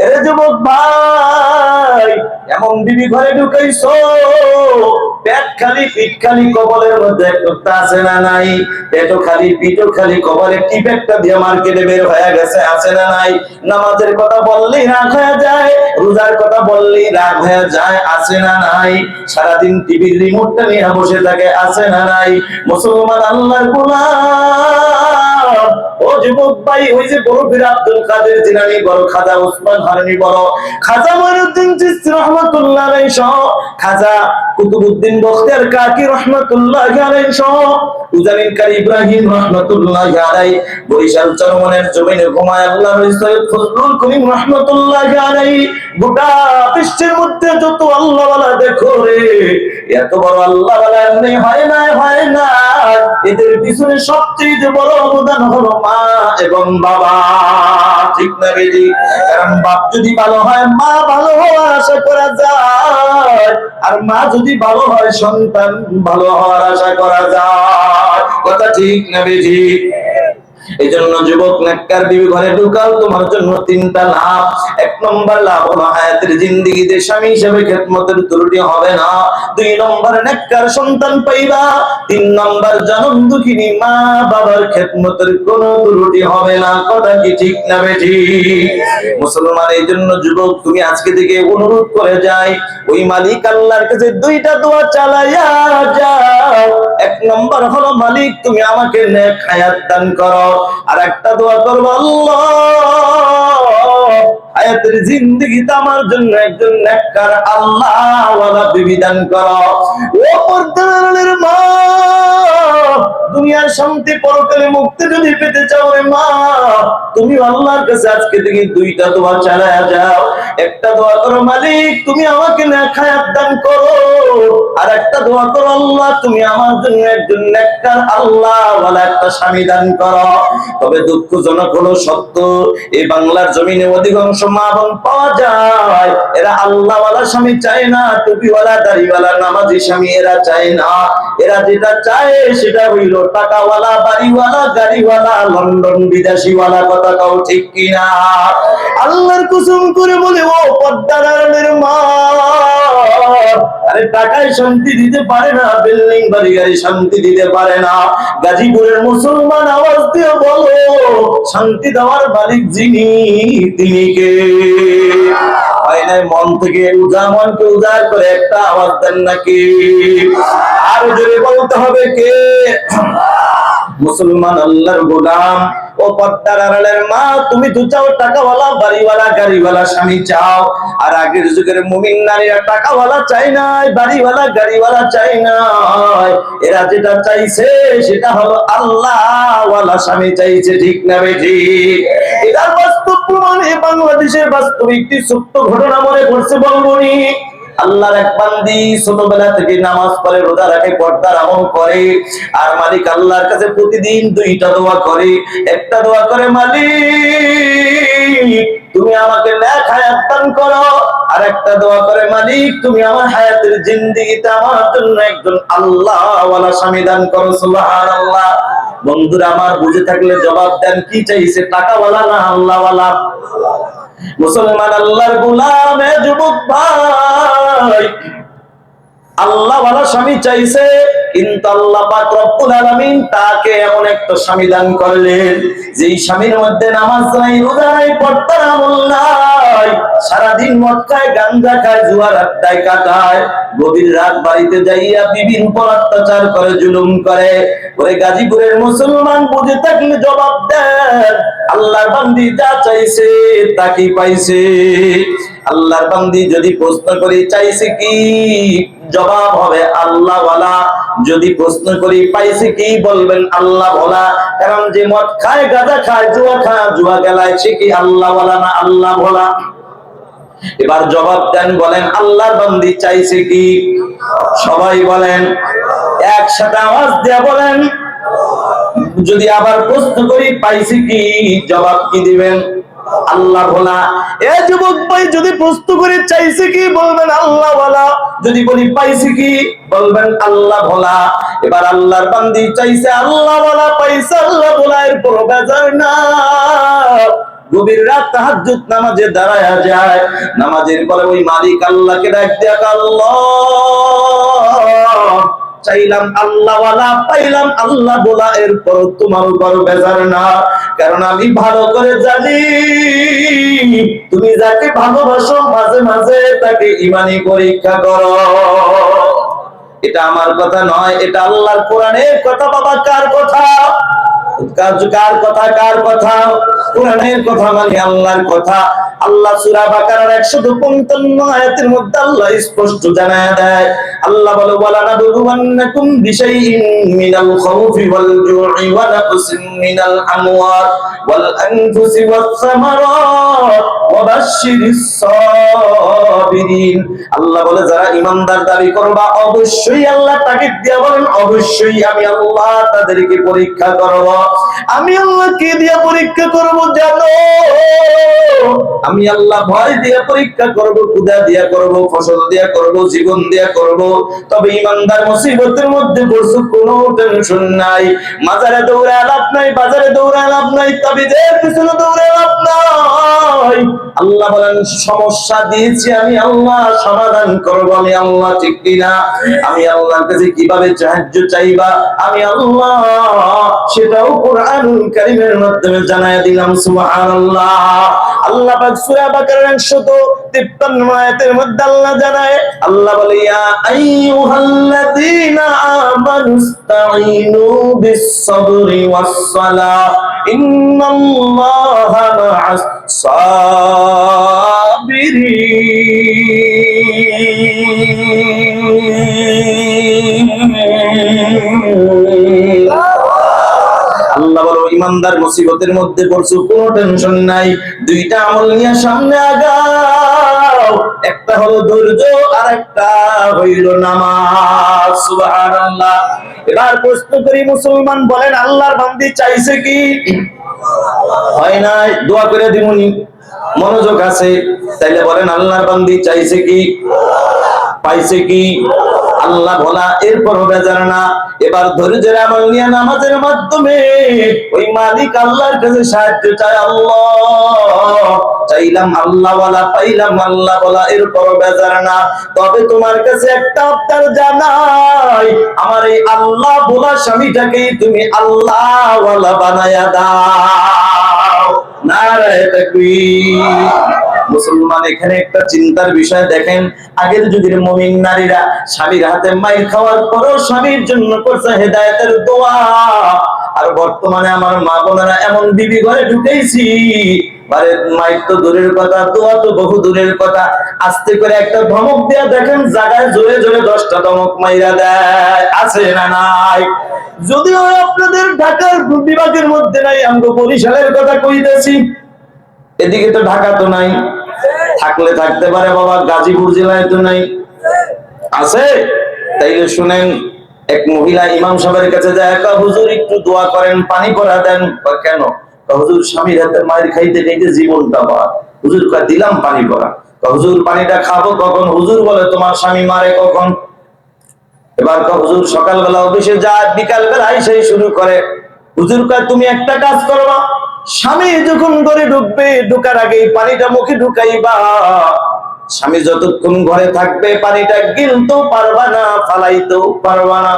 এ যুবক ভাই, এমন বিবি ঘরে ঢুকাইছো, পেট খালি পিঠ খালি, কবলের মধ্যে একটা আছে না নাই? পেটও খালি পিঠও খালি, কবলে টিপ একটা দিয়ে মার্কেটে বের হয়ে গেছে, আছে না নাই? নামাজের কথা বললেই রাগ হয়ে যায়, রোজার কথা বললেই রাগ হয়ে যায়, আছে না নাই? সারাদিন টিভির রিমোটটা নিয়ে বসে থাকে, আছে না নাই? মুসলমান আল্লাহর গোলাম ও যুবক ভাই, ওই যে বড় পীর আব্দুল কাদের জিলানী বড়, খাজা ওসমান হারুনি বড়, খাজা মঈনুদ্দিন চিশতি রাহমাতুল্লাহ আলাইহি সহ, খাজা কুতুবউদ্দিন বখতিয়ার কাকি রাহমাতুল্লাহি আলাইহি সহ, উজানির কারি ইব্রাহিম রাহমাতুল্লাহি আলাইহি, বরিশাল চরমনের জমিনে ঘুমায় আল্লাহর সৈয়দ ফজলুল করিম রাহমাতুল্লাহি আলাইহি, গোটা বিশ্বের মধ্যে যত আল্লাহ ওয়ালা দেখো রে, এত বড় আল্লাহ ওয়ালা এমনি হয় না, হয় না। এদের পিছনে সবচেয়ে বড় অবদান হলো মা এবং বাবা। ঠিক না বেজি? কারণ বাপ যদি ভালো হয় মা ভালো হওয়ার আশা করা যায়, আর মা যদি ভালো হয় সন্তান ভালো হওয়ার আশা করা যায়। কথা ঠিক না বেজি? এই জন্য যুবক, নেককার বিবি ঘরে ঢুকাও, তোমার জন্য 3টা লাভ। 1 নম্বর লাভ হলো হায়াতের জিন্দেগিতে স্বামী হিসেবে খেদমতের ত্রুটি হবে না। 2 নম্বর নেককার সন্তান পাইবা। 3 নম্বর জনম দুঃখিনী মা বাবার খেদমতের কোনো ত্রুটি হবে না। কথা কি ঠিক না বেঠি? মুসলমান, এই জন্য যুবক, তুমি আজকে থেকে অনুরোধ করে যাই, ওই মালিক আল্লাহর কাছে 2টা দোয়া চালাইয়া যাও। 1 নম্বর হলো, মালিক তুমি আমাকে নেক হায়াত দান করো। আর একটা দোয়া করবো, আল্লাহ হায়াতের জিন্দেগিতে আমার জন্য একজন নেককার আল্লাহ ওয়ালা বিবি দান করো। ও পর্দার মা, দুনিয়ার শান্তি পরকালে মুক্তি যদি পেতে চাও রে মা, তুমি আল্লাহর কাছে আজকে থেকে দুইটা দোয়া চালায়া যাও। একটা দোয়া করো, মালিক তুমি আমাকে নেক হায়াত দান করো, আর একটা দোয়া করো, আল্লাহ তুমি আমার জন্য একজন নেককার আল্লাহ ওয়ালা একটা স্বামী দান করো। তবে দুঃখজনক হলো সত্য, এই বাংলার জমিনে অধিকাংশ মা বোন পাওয়া যায় এরা আল্লাহ ওয়ালা স্বামী চায় না, টুপিওয়ালা দাড়িওয়ালা নামাজি স্বামী এরা চায় না। এরা যেটা চায় সেটা হইল টাকাওয়ালা, বাড়িওয়ালা, গাড়িওয়ালা, লন্ডন বিদেশিওয়ালা। কথা কও ঠিক কিনা? আল্লাহর কসম করে বলে ও পর্দার আড়ালের মা, আরে টাকায় শান্তি দিতে পারে না, বিল্ডিং বাড়ি গাড়ি শান্তি দিতে পারে না। গাজীপুরের মুসলমান আওয়াজ দিয়ে বলো, শান্তি দেওয়ার মালিক যিনি, তিনি কে? মন থেকে মনকে উজাড় করে একটা আওয়াজ দেন নাকি? আর জোরে বলতে হবে কে? মুসলমান আল্লাহর গোলাম ও পর্দার আড়ালের মা, তুমি তো চাও টাকাওয়ালা, বাড়িওয়ালা, গাড়িওয়ালা স্বামী চাও। আর আগের যুগের মুমিন নারীরা টাকাওয়ালা চাই নাই, বাড়িওয়ালা, গাড়িওয়ালা চাই নাই। এরা যেটা চাইছে সেটা হলো আল্লাহওয়ালা স্বামী চাইছে। ঠিক না বেঠিক? এটার বাস্তব প্রমাণে বাংলাদেশের বাস্তব একটি সত্য ঘটনা মনে পড়ছে, বলবনি। আল্লাহর এক বান্দি ছোটবেলা থেকে নামাজ পড়ে, রোজা রাখে, পর্দার আমল করে, আর মালিক আল্লাহর কাছে প্রতিদিন দুইটা দোয়া করে। একটা দোয়া করে, মালিক তুমি আমাকে নেক হায়াত দান করো, আর একটা দোয়া করে, মালিক তুমি আমার হায়াতের জিন্দেগিতে আমার জন্য একজন আল্লাহ ওয়ালা স্বামী দান করো। সুবহানাল্লাহ। বন্ধুরা আমার, বুঝে থাকলে জবাব দেন, কি চাইছে, টাকাওয়ালা না আল্লাহওয়ালা? মুসলমান আল্লাহর গোলাম যুবক ভাই, আল্লাহওয়ালা স্বামী চাইছে, কিন্তু আল্লাহ পাক রব্বুল আলামিন তাকে এমন একটা স্বামী দান করলেন যেই স্বামীর মধ্যে নামাজ নাই, রোজা নাই, পর্দার আমল নাই, সারাদিন মদ খায়, গাঞ্জা খায়, জুয়ার আড্ডায় কাটায়, গভীর রাত বাড়িতে যাইয়া বিবির উপর অত্যাচার করে, জুলুম করে। ওরে গাজীপুরের মুসলমান, বুঝে থাকলে জবাব দেন, আল্লাহর বান্দি যা চাইছে তা কি পাইছে? আল্লাহর বান্দি যদি প্রশ্ন করি চাইছে কি, জবাব হবে আল্লাহওয়ালা। যদি প্রশ্ন করি পাইছে কি, বলবেন আল্লাহওয়ালা। কারণ যে মদ খায়, গাঁজা খায়, জুয়া খেলায়, সে কি আল্লাহওয়ালা না আল্লাহওয়ালা? এবার জবাব দেন, বলেন আল্লাহর বান্দি চাইছে কি? সবাই বলেন, একসাথে আওয়াজ দেয়া বলেন। যদি আবার প্রশ্ন করি পাইছে কি, জবাব কি দিবেন? আল্লাহ ভোলা। এ যুবক ভাই, যদি প্রশ্ন করে চাইছে কি, বলবেন আল্লাহওয়ালা। যদি বলি পাইছে কি, বলবেন আল্লাহ ভোলা। এবার আল্লাহর বান্দি চাইছে আল্লাহওয়ালা, পাইছে আল্লাহ ভোলা, এর কোনো বেজার না। গভীর রাত তাহাজ্জুদ নামাজে দাঁড়ায়া যায়, নামাজের পরে ওই মালিক আল্লাহকে ডাক দিয়া, আল্লাহ চাইলাম আল্লাহওয়ালা, পাইলাম আল্লাহ বলা, এরপর তোমার উপর বেজার না। কারণ আমি ভালো করে জানি তুমি যাকে ভালোবাসো মাঝে মাঝে তাকে ঈমানি পরীক্ষা করো। এটা আমার কথা নয়, এটা আল্লাহর কোরআনের কথা। বাবা, কার কথা? কার কথা? কার কথা? কোরআনের কথা, মানে আল্লাহর কথা। আল্লাহ সূরা বাকারার 155 আয়াতের মধ্যে আল্লাহ স্পষ্ট জানায় দেয়, আল্লাহ বলে, ওয়ালা নাবলুওয়ান্নাকুম বিশাইইন মিনাল খাউফি ওয়াল জু'i ওয়া নাকসিন মিনাল আমওয়াল ওয়াল আনফুসি ওয়াস সামারাত ওয়া বাশশিরিস সাবিরিন। আল্লাহ বলে, যারা ঈমানদার দাবি করবা, অবশ্যই আল্লাহ তাকিদ দিয়া বলেন, অবশ্যই আমি আল্লাহ তাদেরকে পরীক্ষা করব। আমি আল্লাহ কি দিয়া পরীক্ষা করব জানো? আমি আল্লাহ ভয় দিয়া পরীক্ষা করব, ক্ষুধা দিয়া করব, ফসল দিয়া করব, জীবন দিয়া করব। তবে ঈমানদার মুসিবতের মধ্যে পড়ছে, কোনো টেনশন নাই। মাজারে দৌড়ায় লাভ নাই, বাজারে দৌড়ায় লাভ নাই, তাবিজের পিছনে দৌড়ায় লাভ নাই। আল্লাহ বলেন, সমস্যা দিয়েছি আমি আল্লাহ, সমাধান করব আমি আল্লাহ। ঠিক কিনা? আমি আল্লাহর কাছে কিভাবে সাহায্য চাইবা আমি আল্লাহ, সেটাও কোরআনুল কারীমের মাধ্যমে জানায় দিলাম। সুবহানাল্লাহ। আল্লাহ পাক সূরা বাকারার 153 আয়াতের মধ্যে আল্লাহ জানায়, আল্লাহ বলে, ইয়া আইয়ুহাল্লাযীনা আমানুস্তাঈনু বিস-সাবরি ওয়াস-সালাহ ইন্নাল্লাহা মা'আস সাবিরিন। বান্দার মুসিবতের মধ্যে পড়ছো, কোনো টেনশন নাই, দুইটা আমল নিয়ে সামনে আগাও। একটা হলো ধৈর্য, আর একটা হইল নামাজ। সুবহানাল্লাহ। এবার প্রশ্ন করি, মুসলমান বলেন আল্লাহর বান্দি চাইছে কি? হয় নাই, দোয়া করে দিমুনি, মনোযোগ আছে? তাইলে বলেন আল্লাহর বান্দি চাইছে কি? পাইছে কি? আল্লাহ বলা, এরপরও বেজার না। এবার ধৈর্যের আমল নিয়ে নামাজের মাধ্যমে ওই মালিক আল্লাহর কাছে সাহায্য চায়। আল্লাহ চাইলাম আল্লাহ বলা, পাইলাম আল্লাহ বলা, এরপরও বেজার না। তবে তোমার কাছে একটা আবদার জানাই, আমার এই আল্লাহ বলা স্বামীটাকেই তুমি আল্লাহ ওয়ালা বানায়া দাও। নারায়ে তাকবীর। মুসলমান, এখানে একটা চিন্তার বিষয় দেখেন, আগের যুগের মুমিন নারীরা স্বামীর হাতে মাইর খাওয়ার পরও স্বামীর জন্য করছে হেদায়েতের দোয়া। আর বর্তমানে আমার মা বোনেরা এমন বিবি ঘরে ঢুকেছি, আরে মাইর তো দূরের কথা, দোয়া তো বহু দূরের কথা। আস্তে করে একটা ধমক দেয়া দেখেন, জায়গায় জোরে জোরে 10টা ধমক মাইরা দেয়। আছে না নাই? যদিও আপনাদের ঢাকার বিভাগের মধ্যে নাই, আমি বরিশালের কথা কইতেছি। এদিকে তো ঢাকা তো নাই, থাকলে থাকতে পারে বাবা, গাজীপুর জেলায় তো নাই। আছে? তাইলে শুনেন, এক মহিলা ইমাম সাহেবের কাছে যায়, হুজুর একটু দোয়া করেন, পানি পড়া দেন। কেন? হুজুর স্বামীর হাতে মায়ের খাইতে খাইতে জীবনটা পার। হুজুর দিলাম পানি পড়া। হুজুর পানিটা খাবো কখন? হুজুর বলে তোমার স্বামী মারে কখন? এবার হুজুর সকালবেলা অফিসে যায়, বিকাল বেলায় সেই শুরু করে। হুজুর তুমি একটা কাজ করবা, স্বামী যখন ঘরে ঢুকবে, ঢুকার আগে পানিটা মুখে ঢুকাইবা। স্বামী যতক্ষণ ঘরে থাকবে পানিটা গিলতেও পারবা না, ফালাইতেও পারবা না।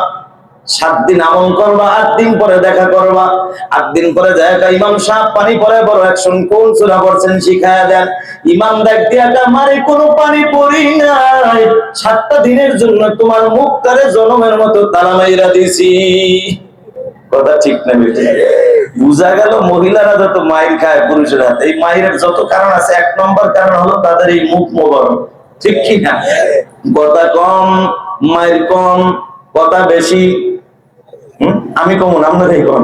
7 দিন আমল করবা, 8 দিন পরে দেখা করবা। 8 দিন পরে যায়, ইমাম সাহেব পানি পরে বড় অ্যাকশন, কোন সূরা পড়ছেন শিখায়া দেন। ইমাম ডাক দিয়া, মারে কোনো পানি পড়ি নাই, 7টা দিনের জন্য তোমার মুখটারে জনমের মতো তালা মাইরা দিছি। কথা ঠিক না বেঠিক? বুঝা গেল মহিলারা যত মাইর খায় পুরুষেরা, এই মাইরের যত কারণ আছে, 1 নম্বর কারণ হলো তাদের এই মুখ মোবারক। ঠিক কি না? কথা কম, মাইর কম, কথা বেশি। আমি কম, আপনারাই কম,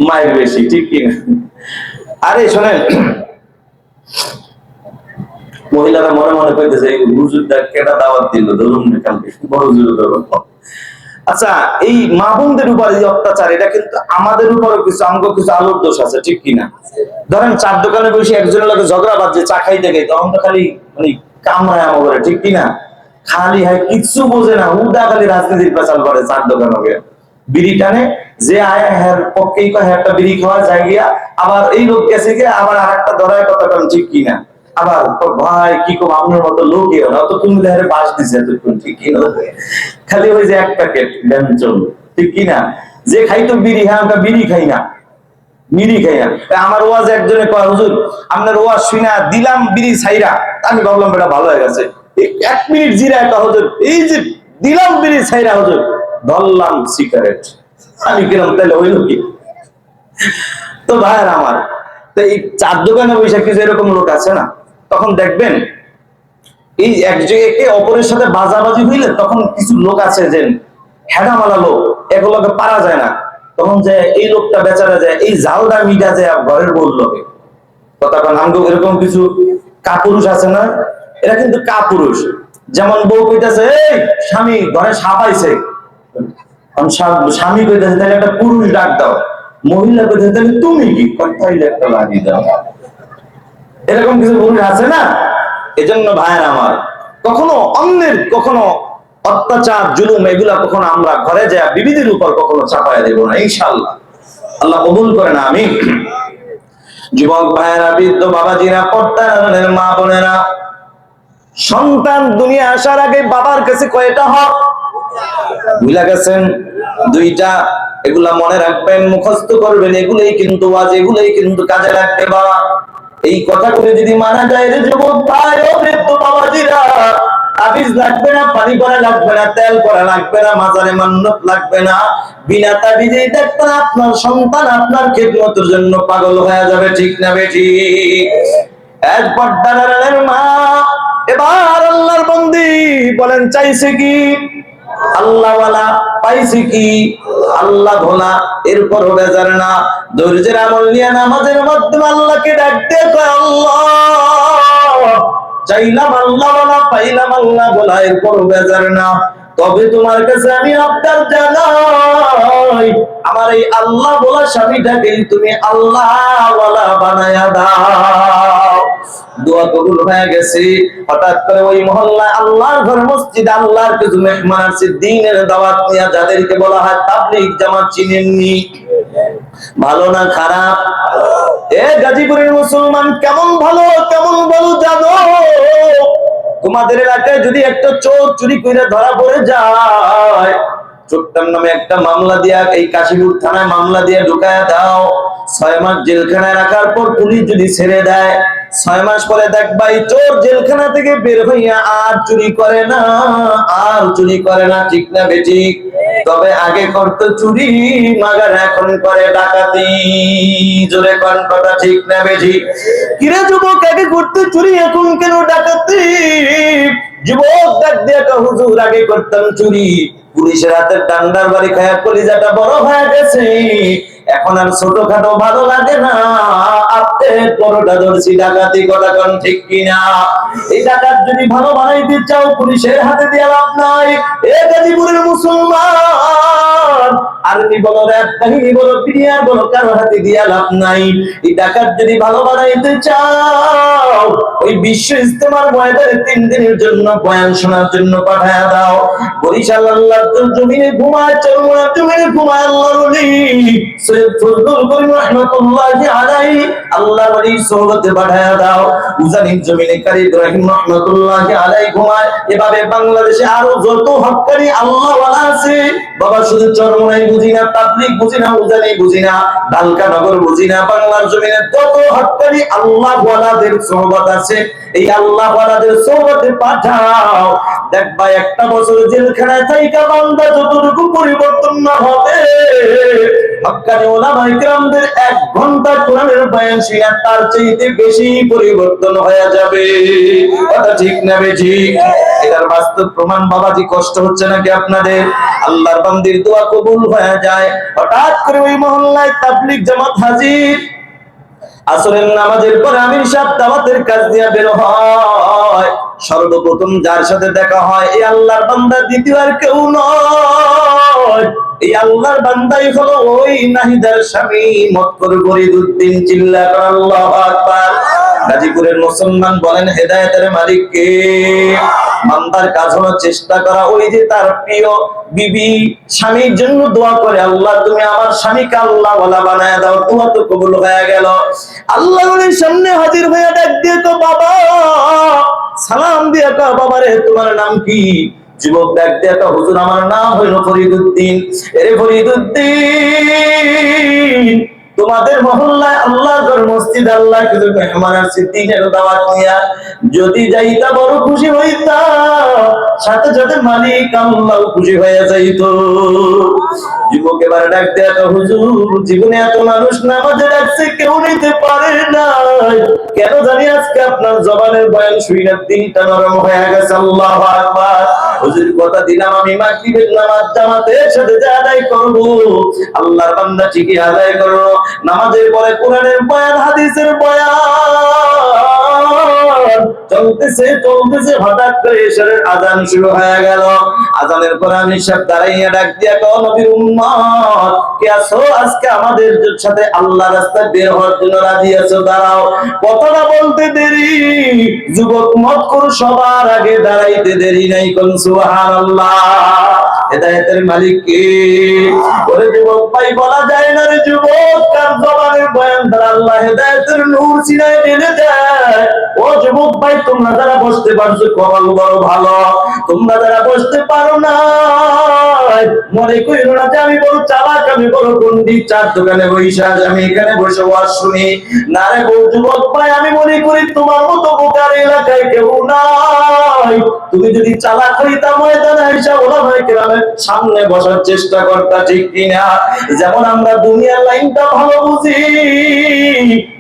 মাইর বেশি। ঠিক কি না? আরে শোনেন, মহিলারা মনে মনে কইতেছে হুজুরটা কেটা দাওয়াত দিল, ধরুন না কালকে বড় হুজুর ধরুন। আচ্ছা, এই মা বোনদের উপর এই অত্যাচার, এটা কিন্তু আমাদের উপরও কিছু আমগো কিছু আলোর দোষ আছে। ঠিক কিনা? ধরেন চার দোকানে বসে একজনের লোকে ঝগড়া বাজছে, চা খাইতে গেই, তখন তো খালি মানে কামড়ায় আমাকে। ঠিক কিনা? খালি হয় কিচ্ছু বোঝে না, উদা খালি রাজনীতির পেছাল করে। চার দোকান হবে বিড়ি টানে, যে আয় হ্যার পক্ষেই কয় একটা বিড়ি খাওয়া যায় গিয়া, আবার এই লোক গেছে গিয়ে আবার আর একটা ধরায় কথা কম। ঠিক কিনা? আবার ভাই কি কম, আপনার মতো লোক অত তুমি দেহারে বাস দিছে এতক্ষণ। ঠিক কিনা? খালি ওই যে 1 প্যাকেট ব্যঞ্জন। ঠিক কিনা? যে খাইতো বিড়ি, হ্যাঁ আমরা বিড়ি খাই না, বিড়ি খাই না। আমার ওয়াজ একজনে কয়, হুজুর আপনার ওয়াজ শুনা দিলাম বিড়ি ছাইরা। আমি ভাবলাম এটা ভালো হয়ে গেছে। 1 মিনিট জিরা একটা, হুজুর এই যে দিলাম বিড়ি ছাইরা, হুজুর ধরলাম সিগারেট। আমি কিরম, তাহলে হইল কি? তো ভাইয়ের আমার, তো এই চার দোকানে বসে কিছু এরকম লোক আছে না, তখন দেখবেন এই একে অপরের সাথে বাজাবাজি হইলে তখন কিছু লোক আছে যে হেডামালা লোক, এগুলোকে পারা যায় না। তখন যে এই লোকটা বেচারা যায়, এই জালটা মিটা যায় ঘরের বউ লোকে। কথা কন, আমগো এরকম কিছু কাপুরুষ আছে না? এরা কিন্তু কাপুরুষ। যেমন বউ কইতাছে, এই স্বামী ঘরে সাপ আইছে, স্বামী কইতাছে তাহলে একটা পুরুষ ডাক দাও। মহিলা কইতাছে তাহলে তুমি কি? তাইলে একটা লাগিয়ে দাও। এরকম কিছু পুরুষ আছে না? এজন্য ভাইয়ের আমার, কখনো অন্যের কখনো অত্যাচার জুলুম এগুলা কখনো আমরা ঘরে যায় বিবিদের উপর কখনো চাপায় দেব না, ইনশাআল্লাহ। আল্লাহ কবুল করে না। আমি যুবক ভাইয়েরা, বৃদ্ধ বাবাজিরা, পর্দার মা বোনেরা, সন্তান দুনিয়া আসার আগে বাবার কাছে কয়টা হক ভুলে গেছেন? 2টা। এগুলা মনে রাখবেন, মুখস্থ করবেন, এগুলোই কিন্তু আজ, এগুলোই কিন্তু কাজে লাগবে বাবা। এই কথা করে যদি মানা যায় রে যুবক ভাই ও বৃদ্ধ বাবাজিরা, তাবিজ লাগবে না, পানি পড়া লাগবে না, তেল পড়া লাগবে না, মাজারে মান্নত লাগবে না। বিনা তাবিজেই দেখবেন আপনার সন্তান আপনার খেদমতের জন্য পাগল হয়ে যাবে। ঠিক না বেঠিক? একবার দাঁড়ালেন মা, এবার আল্লাহর বন্দি বলেন চাইছে কি? আল্লাহওয়ালা পাইছে কি? আল্লাহ ভোলা, এরপরও বেজার না, ধৈর্যের আমল নিয়ে নামাজের মাধ্যমে আল্লাহকে ডাকতে কয় আল্লাহ, চাইলাম আল্লাহ বলা, পাইলাম আল্লাহ বলা, এরপরও বেজার না। তবে তোমার কাছে আমি আবদার জানাই, আমার এই আল্লাহ বলা স্বামীটাকে তুমি আল্লাহ ওয়ালা বানায়া দাও। দোয়া কবুল হয়ে গেছে। হঠাৎ করে ওই মহল্লায় আল্লাহর ঘর মসজিদে আল্লাহর কিছু মেহমান আসছে, দ্বীনের দাওয়াত নিয়ে, যাদেরকে বলা হয় তাবলীগ জামাত। চিনেননি? ভালো না খারাপ? এ গাজীপুরের মুসলমান, কেমন ভালো কেমন ভালো জানো? তোমাদের এলাকায় যদি একটা চোর চুরি করে ধরা পড়ে যায়, চোরটার নামে একটা মামলা দিয়া এই কাশীপুর থানায় মামলা দিয়ে ঢুকায় দাও। 6 মাস জেলখানায় রাখার পর পুলিশ যদি ছেড়ে দেয়, 6 মাস পরে দেখবা এই চোর জেলখানা থেকে বের হইয়া আর চুরি করে না, আর চুরি করে না। ঠিক না বেঠিক? তবে আগে করতো চুরি, মাগার এখন করে ডাকাতি। জোরে কোন কথা ঠিক না বেঠিক? কিরে যুবক, আগে করতো চুরি, এখন কেন ডাকাতি? যুবক ডাক দিয়ে হুজুর, আগে করতাম চুরি, পুলিশের হাতের ডান্ডার বাড়ি খায়া কলিজাটা বড় হয়ে গেছে, এখন আর ছোটখাটো ভালো লাগে না, আপনি বড়টা ধরছি, ডাকাতি। কথা কোন ঠিক কিনা? এই ডাকাত যদি ভালো বানাইতে চাও, পুলিশের হাতে দিয়ে লাভ নাই। এ গাজীপুরের মুসলমান, আর্মি বলো, র্যাব বাহিনী বলো, পিডিআর বলো, কারো হাতে দিয়ে লাভ নাই। এই ডাকাত যদি ভালো বানাইতে চাও, ওই বিশ্ব ইজতেমার ময়দানে 3 দিনের জন্য বয়ান শোনার জন্য পাঠায়া দাও। বরিশাল আল্লাহর জমিনে ঘুমায়, চরমোনার জমিনে ঘুমায় আল্লাহর ওলি সৈয়দ ফজলুল করিম রাহমাতুল্লাহি আলাইহি, আল্লাহর ওলি সোহবতে পাঠায়া দাও। উজানির জমিনে কারি ইব্রাহিম রাহমাতুল্লাহি আলাইহি ঘুমায়। এভাবে বাংলাদেশে আরো যত হক্কানি আল্লাহ ওয়ালা আছে বাবা, শুধু চরমোনাই বুঝি না, তাবলীগ বুঝি না, উজানি বুঝি না, ঢাকা নগর বুঝি না, বাংলার জমিনে যত হক্কানি আল্লাহ ওয়ালাদের সোহবত আছে, এই আল্লাহ ওয়ালাদের সোহবতে পাঠাও। দেখবা একটা বছর জেলখানায় থাইকা বান্দা যতটুকু পরিবর্তন না হবে, হক্কানি উলামায়ে কেরামদের 1 ঘন্টা কোরআনের বয়ান শুনে তার চাইতে বেশি পরিবর্তন হয়ে যাবে। কথা ঠিক না বেঠিক? এটার বাস্তব প্রমাণ। বাবাজি, কষ্ট হচ্ছে নাকি আপনাদের? আল্লাহর বান্দির দোয়া কবুল হয়ে যায়। হঠাৎ করে ওই মহল্লায় তাবলীগ জামাত হাজির। আসরের নামাজের পরে আমির সাহেব দাওয়াতের কাজ দিয়ে বের হয়। সর্বপ্রথম যার সাথে দেখা হয়, এই আল্লাহর বান্দা, দ্বিতীয় আর কেউ নয়, এই আল্লাহর বান্দাই হলো ওই নাহিদার স্বামী মক্কর ফরিদউদ্দিন। চিল্লায় আল্লাহু আকবার। গাজীপুরের মুসলমান বলেন, হেদায়েতের মালিক কে? বান্দার কাজ হলো চেষ্টা করা, ওই যে তার প্রিয় বিবি স্বামীর জন্য দোয়া করে, আল্লাহ তুমি আমার স্বামীকে আল্লাহ ওয়ালা বানায় দাও। দোয়া তো কবুল হয়ে গেল। আল্লাহর সামনে হাজির হয়ে ডাক দিয়ে তো বাবা, সালাম দিয়ে কা, বাবা রে তোমার নাম কি? যুবক ডাক দিয়ে কা, হুজুর আমার নাম হইল ফরিদউদ্দিন। এরে ফরিদউদ্দিন, তোমাদের মহল্লায় আল্লাহর মসজিদ, আল্লাহ কিছু মেহমান আসছে, দিনের দাওয়াত নিয়া, যদি যাইতা বড় খুশি হইতা, সাথে সাথে মালিক আল্লাহ খুশি হয়ে যাইতো। যুবক এবার ডাক দেয়া, হুজুর জীবনে এত মানুষ নামাজে ডাকছে, কেউ নিতে পারে না, কেন জানি আজকে আপনার জবানের বয়ান শুইনা দিনটা নরম হয়ে গেছে। আল্লাহু আকবার। হুজুর কথা দিলাম, আমি মাগরিবের নামাজ জামাতের সাথে আদায় করব। আল্লাহর বান্দা ঠিকই আদায় করলো। নামাজের পরে কোরআনের বয়ান, হাদিসের বয়ান চলতেছে চলতেছে, হঠাৎ করে এশারের আযান শুরু হয়ে গেল। আযানের পরে আমি সব দাঁড়াইয়া ডাক দিয়া কও, নবীর উম্মত কে আছো আজকে আমাদের সাথে আল্লাহর রাস্তায় বের হওয়ার জন্য রাজি আছো? দাঁড়াও। কথাটা বলতে দেরি, যুবক মক্কর সবার আগে দাঁড়াইতে দেরি নাই। কোন সুবহানাল্লাহ। হেদায়েতের মালিক কে? ওরে যুবক ভাই, বলা যায় না রে যুবক, কার জবানের বয়ান দ্বারা আল্লাহ হেদায়েতের নূর সিনায় ঢেলে দেয়। ও যুবক ভাই, তোমরা যারা বসতে পারছো কপাল বড় ভালো, তোমরা যারা বসতে পারো না মনে কইরো না যে আমি বড় চালাক, আমি বড় পণ্ডিত, 4 দোকানে বসে আমি এখানে বসে ওয়াজ শুনি। না রে যুবক ভাই, আমি মনে করি তোমার মতো বোকার এলাকায় কেউ নাই। তুমি যদি চালাক হইতা, ময়দানে আইসা ওলামায়ে কেরামের সামনে বসার চেষ্টা করতা। ঠিক কিনা? যেমন আমরা দুনিয়ার লাইনটা ভালো বুঝি,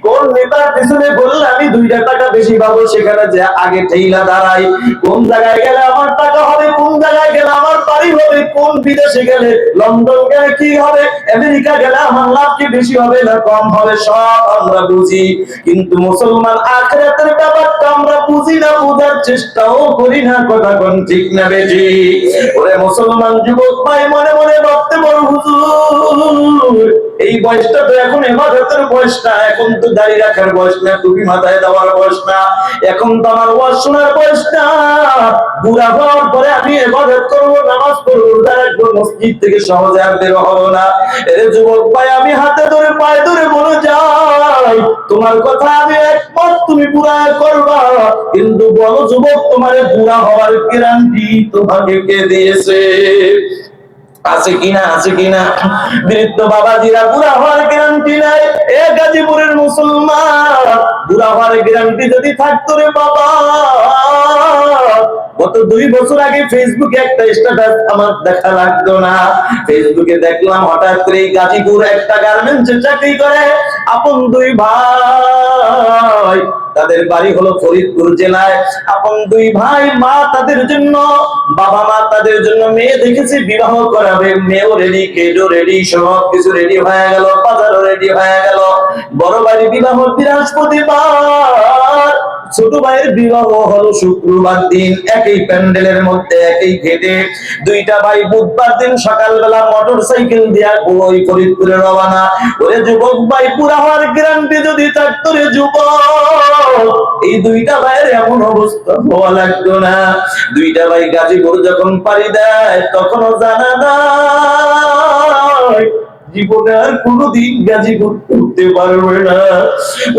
কোন নেতার পিছনে বললে আমি 2 টাকা বেশি পাবো, সেখানে যে আগে ঠেইলা দাঁড়াই। কোন জায়গায় গেলে আমার টাকা হবে, কোন জায়গায় গেলে আমার বাড়ি লাভই হবে। কোন বিদেশে গেলে, লন্ডন গেলে কি হবে, আমেরিকা গেলে আমার লাভ কি বেশি হবে না কম হবে, সব আমরা বুঝি। কিন্তু মুসলমান আখিরাতের ব্যাপারটা আমরা বুঝি না, বোঝার চেষ্টাও করি না। কথা কোন ঠিক না বেজি? ওরে মুসলমান যুবক ভাই, মনে মনে ভাবতে বড়, হুজুর এই বয়সটা তো এখন ইবাদতের বয়স না, এখন তো দাড়ি রাখার বয়স না, টুপি মাথায় দেওয়ার বয়স না, এখন তো আমার ওয়াজ শোনার বয়স না। বুড়া হওয়ার পরে আমি ইবাদত করব, নামাজ পড়ব, রোজা রাখবো, মসজিদ থেকে সহজে আর বের হব না। এর যুবক ভাই, আমি হাতে ধরে পায়ে ধরে বলে যাই, তোমার কথা আমি একমত, তুমি বুড়া করবা, কিন্তু বলো যুবক, তোমার বুড়া হওয়ার গ্যারান্টি তোমাকে কে দিয়েছে? আছে কিনা, আছে কিনা? বৃদ্ধ বাবাজিরা বুড়া হওয়ার গ্যারান্টি নাই। এ গাজীপুরের মুসলমান, বুড়া হওয়ার গ্যারান্টি যদি থাকতো রে বাবা, গত 2 বছর আগে ফেসবুকে একটা স্ট্যাটাস আমার দেখা লাগতো না, ফেসবুকে দেখলাম হঠাৎ করে গাজীপুর একটা গার্মেন্টসে চাকরি করে আপন 2 ভাই, তাদের বাড়ি হলো ফরিদপুর জেলায়। আপন 2 ভাই, মা তাদের জন্য, বাবা মা তাদের জন্য মেয়ে দেখেছে, বিবাহ করাবে, মেয়েও রেডি, কেডও রেডি, সব কিছু রেডি হয়ে গেল, বাজারও রেডি হয়ে গেল। বড় ভাই বিবাহ বৃহস্পতিবার, ছোট ভাইয়ের বিবাহ হলো শুক্রবার দিন, একই প্যান্ডেলের মধ্যে একই ঘেটে। 2টা ভাই বুধবার দিন সকালবেলা মোটর সাইকেল দিয়া ওই ফরিদপুরে রওনা। ওরে যুবক ভাই, পুরা হওয়ার গ্যারান্টি যদি থাকতো রে যুবক, এই 2টা ভাইয়ের এমন অবস্থা হওয়া লাগতো না। 2টা ভাই গাজীপুর যখন পাড়ি দেয়, তখনও জানা নাই জীবনে আর কোনদিন গাজীপুর উঠতে পারবে না।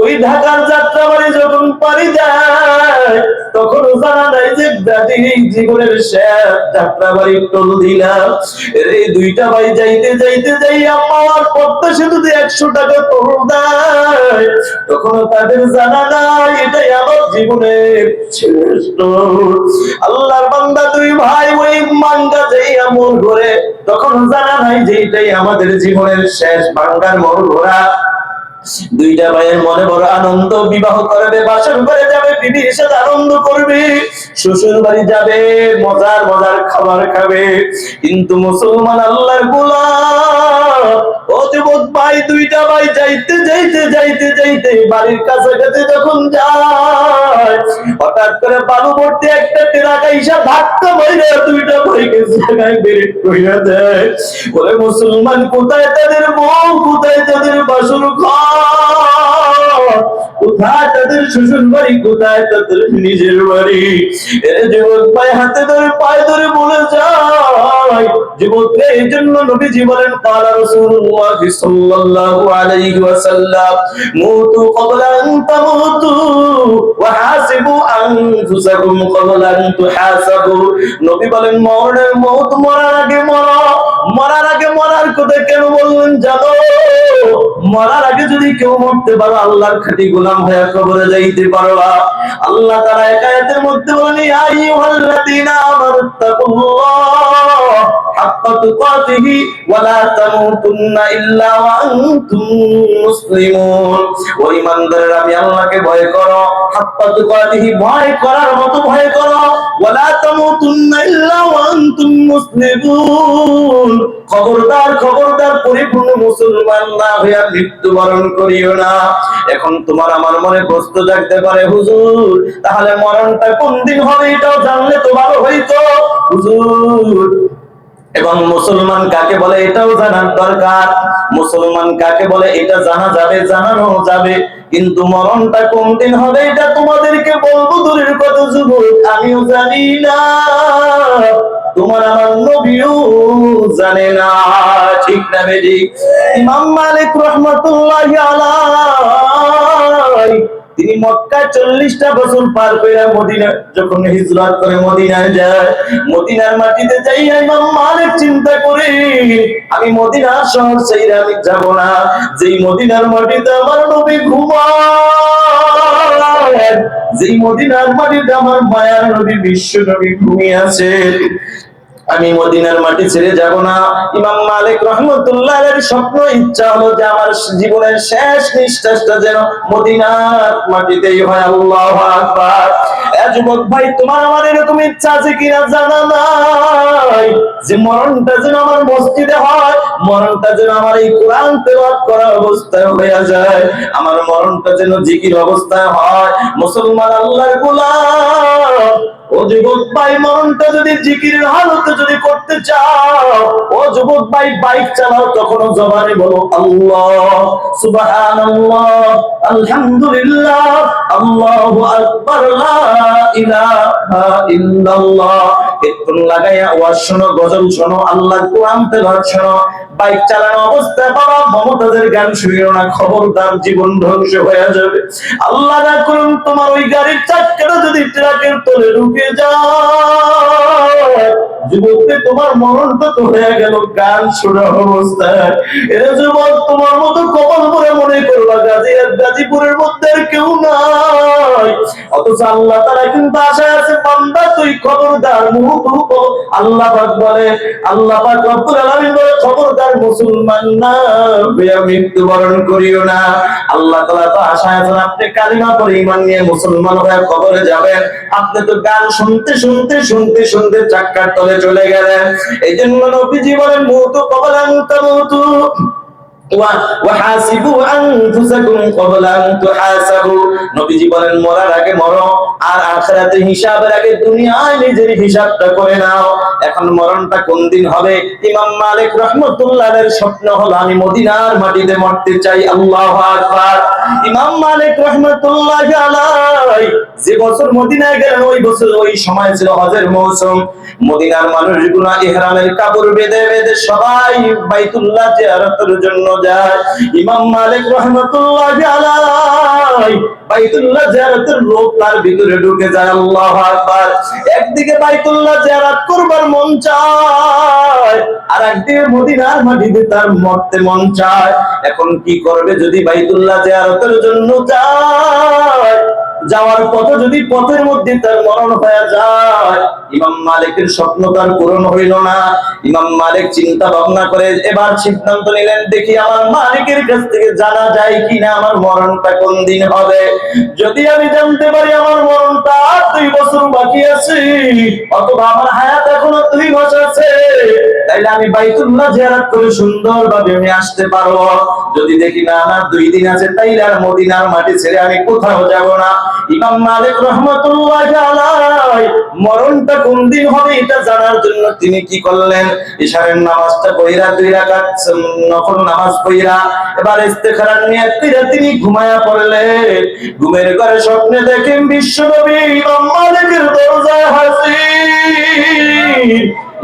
ওই ঢাকার যাত্রাবাড়ি যখন পাড়ি যায়, তখনও জানা নাই যে জীবনের শেষ যাত্রাবাড়ি টোল দিলাম। এই 2টা ভাই যাইতে যাইতে যাইয়া পাওয়ার পদ্মা সেতুতে 100 টাকা টোল দেয়, তখনও তাদের জানা নাই এটাই আমার জীবনের শেষ টোল। আল্লাহর বান্দা 2 ভাই ওই মাঙ্গা যাইয়া মোর ঘরে, তখন জানা নাই যে এটাই আমাদের জীবনের শেষ ভাঙ্গার মোর ঘোরা। 2টা ভাইয়ের মনে বড় আনন্দ, বিবাহ করবে, বাসর ঘরে যাবে, বিবির সাথে আনন্দ করবে, শ্বশুর বাড়ি যাবে, মজার মজার খাবার খাবে। কিন্তু মুসলমান আল্লাহর গোলাম, ও যুবক ভাই, 2টা ভাই যাইতে যাইতে যাইতে যাইতে বাড়ির কাছাকাছি যখন যায়, হঠাৎ করে বালু ভর্তি একটা ট্রাক আইসা ধাক্কা মাইরা 2টা ভাইকে জায়গায় বের কইরা দেয়। বলে মুসলমান, কোথায় তাদের বউ, কোথায় তাদের বাসর ঘর, কোথায় তাদের শ্বশুর বাড়ি, কোথায় তাদের নিজের বাড়ি? এর যুবক ভাই হাতে ধরে পায়ে ধরে বলে যায়, যুবক এই জন্য নবীজি বলেন, কালা রাসূলুল্লাহ সাল্লাল্লাহু আলাইহি ওয়াসাল্লাম, মুতু ক্বাবলা আন তামুতু ওয়া হাসিবু আনফুসাকুম ক্বাবলা আন তুহাসাবু। নবী বলেন, মরণের মওত, মরার আগে মরো। মরার আগে মরার কথা কেন বললেন জানো? মরার আগে যদি কেউ মরতে পারো, আল্লাহর খাঁটি গোলাম হয়ে কবরে যাইতে পারবা। আল্লাহ তাআলা এক আয়াতের মধ্যে বলেন, ইয়া আইয়ুহাল্লাযীনা আমানুত্তাকুল্লাহ হাক্কা তুকাতিহি ওয়া লা তামুতুন্না ইল্লা ওয়া আনতুম মুসলিমুন। ও ঈমানদাররা, আমি আল্লাহকে ভয় করো, হাক্কা তুকাতিহি, ভয় করার মতো ভয় করো, ওয়া লা তামুতুন্না ইল্লা ওয়া আনতুম মুসলিমুন। খবরদার খবরদার, পরিপূর্ণ মুসলমান না হইয়া মৃত্যুবরণ করিও না। এখন তোমার আমার মনে প্রশ্ন জাগতে পারে, হুজুর তাহলে মরণটা কোন দিন হবে এটাও জানলে তো ভালো হইতো হুজুর। এবং মুসলমান কাকে বলে এটাও জানার দরকার। মুসলমান কাকে বলে এটা জানা যাবে, জানানো যাবে, কিন্তু মরণটা কোন দিন হবে এটা তোমাদেরকে বলবো দূরের কথা যুবক, আমিও জানি না, তোমার আমার নবীও জানে না। ঠিক না বেঠিক? ইমাম মালিক রাহমাতুল্লাহি আলাইহি, তিনি মক্কায় 40টা বছর পার করে মদিনা যখন হিজরত করে মদিনায় যায়, মদিনার মাটিতে যাইয়া ইমাম মালিক চিন্তা করে, আমি মদিনা শহর ছেড়ে আমি যাব না, যেই মদিনার মাটিতে আমার নবী ঘুমায়, যেই মদিনার মাটিতে আমার মায়ার নবী বিশ্ব নবী ঘুমিয়ে আছে, আমি মদিনার মাটি ছেড়ে যাব না। ইমাম মালিক রাহমাতুল্লাহ আলাইহির স্বপ্ন, ইচ্ছা হলো যে আমার জীবনের শেষ নিঃশ্বাসটা যেন মদিনার মাটিতেই হয়। আল্লাহু আকবার। এ যুবক ভাই, তোমার আমার এরকম ইচ্ছা আছে কিনা জানা নাই? যে মরণটা যেন আমার মসজিদে হয়, মরণটা যেন আমার এই কোরআন তেলাওয়াত করা অবস্থায় হয়ে যায়, আমার মরণটা যেন জিকির অবস্থায় হয়। মুসলমান আল্লাহর গোলাম, ও যুবক ভাই, মরণটা যদি জিকিরের হালতে যদি করতে চাও, ও যুবক ভাই বাইক চালাও, তখন জবানে বলো আল্লাহ, সুবহানাল্লাহ, আলহামদুলিল্লাহ, আল্লাহু আকবার, লা ইলাহা ইল্লাল্লাহ। হেডফোন লাগাইয়া ওয়াজ শোনো, গজল শোনো, আল্লাহর কোরআন তেলাওয়াত শোনো। বাইক চালানো অবস্থায় বাবা মমতাজের গান শুনিও না, খবরদার, জীবন ধ্বংস হয়ে যাবে। আল্লাহ না করুন তোমার ওই গাড়ির চাক্কাটা যদি ট্রাকের তলে ঢুকে যায়, যুবককে তোমার মরণটা তো হয়ে গেল গান শোনা অবস্থায়। এরা যুবক তোমার মতো কপাল করে মনে করবা গাজীপুরের মধ্যে আর কেউ নাই, অথচ আল্লাহ তাআলা কিন্তু আশায় আছে বান্দা তুই খবরদার মুহূর্ত। আল্লাহ পাক বলে, আল্লাহ পাক রব্বুল আলামিন বলে, খবরদার মুসলমান না হইয়া মৃত্যুবরণ করিও না। আল্লাহ তাআলা তো আশায় আছেন আপনি কালিমা পড়ে ঈমান নিয়ে মুসলমান হয়ে কবরে যাবেন, আপনি তো গান শুনতে শুনতে শুনতে শুনতে চাক্কার তলে চলে গেলেন। এই জন্য নবীজি বলেন মুতু ক্বাবলা আন তামুতু ওয়াহাসিবু আনফুসাকুম ক্বাবলা আন তুহাসাবু। নবীজি বলেন মরার আগে মরো, আর আখিরাতে হিসাবের আগে দুনিয়ায় নিজের হিসাবটা করে নাও। এখন মরণটা কোন দিন হবে? ইমাম মালিক রাহমাতুল্লাহ এর স্বপ্ন হলো আমি মদিনার মাটিতে মরতে চাই। আল্লাহু আকবার। ইমাম মালিক রাহমাতুল্লাহ আলাইহি যে বছর মদিনায় গেলেন, ওই বছর ওই সময় ছিল হজের মৌসুম। মদিনার মানুষগুলো ইহরামের কাপড় বেঁধে বেঁধে সবাই বাইতুল্লাহ জিয়ারতের জন্য যায়। ইমাম মালিক রাহমাতুল্লাহ আলাইহি বাইতুল্লাহ জিয়ারতের লোক তার ভিতরে ঢুকে যায়। আল্লাহু আকবার। একদিকে বাইতুল্লাহ জিয়ারত করবার মন চায়, আর একদিকে মদিনার মাটিতে তার মরতে মন চায়। এখন কি করবে? যদি বাইতুল্লাহ জিয়ারতের জন্য যায়, যাওয়ার পথে যদি পথের মধ্যে তার মরণ হয়ে যায়, ইমাম মালিকের স্বপ্ন তার পূরণ হইল না। ইমাম মালিক চিন্তা ভাবনা করে এবার সিদ্ধান্ত নিলেন, দেখি আমার মালিকের কাছ থেকে জানা যায় কিনা আমার মরণটা কোন দিন হবে। যদি আমি জানতে পারি আমার মরণটা 2 বছর বাকি আছে, অথবা আমার হায়াত এখনো 2 মাস আছে, তাইলে আমি বাইতুল্লাহ জিয়ারত করে সুন্দরভাবে আমি আসতে পারবো। যদি দেখি না না 2 দিন আছে, তাইলে আর মদিনার মাটি ছেড়ে আমি কোথাও যাব না। ইমাম মালিক রাহমাতুল্লাহ আলাইহি মরণটা কোন দিন হবে এটা জানার জন্য তিনি কি করলেন? ইশারের নামাজটা পড়িরা 2 রাকাত নফল নামাজ পড়িরা এবার ইস্তেখারার নিয়ত করে তিনি ঘুমায়া পড়লেন। ঘুমের ঘরে স্বপ্নে দেখেন বিশ্বনবী ইমাম মালিকের দরজায় হাজির।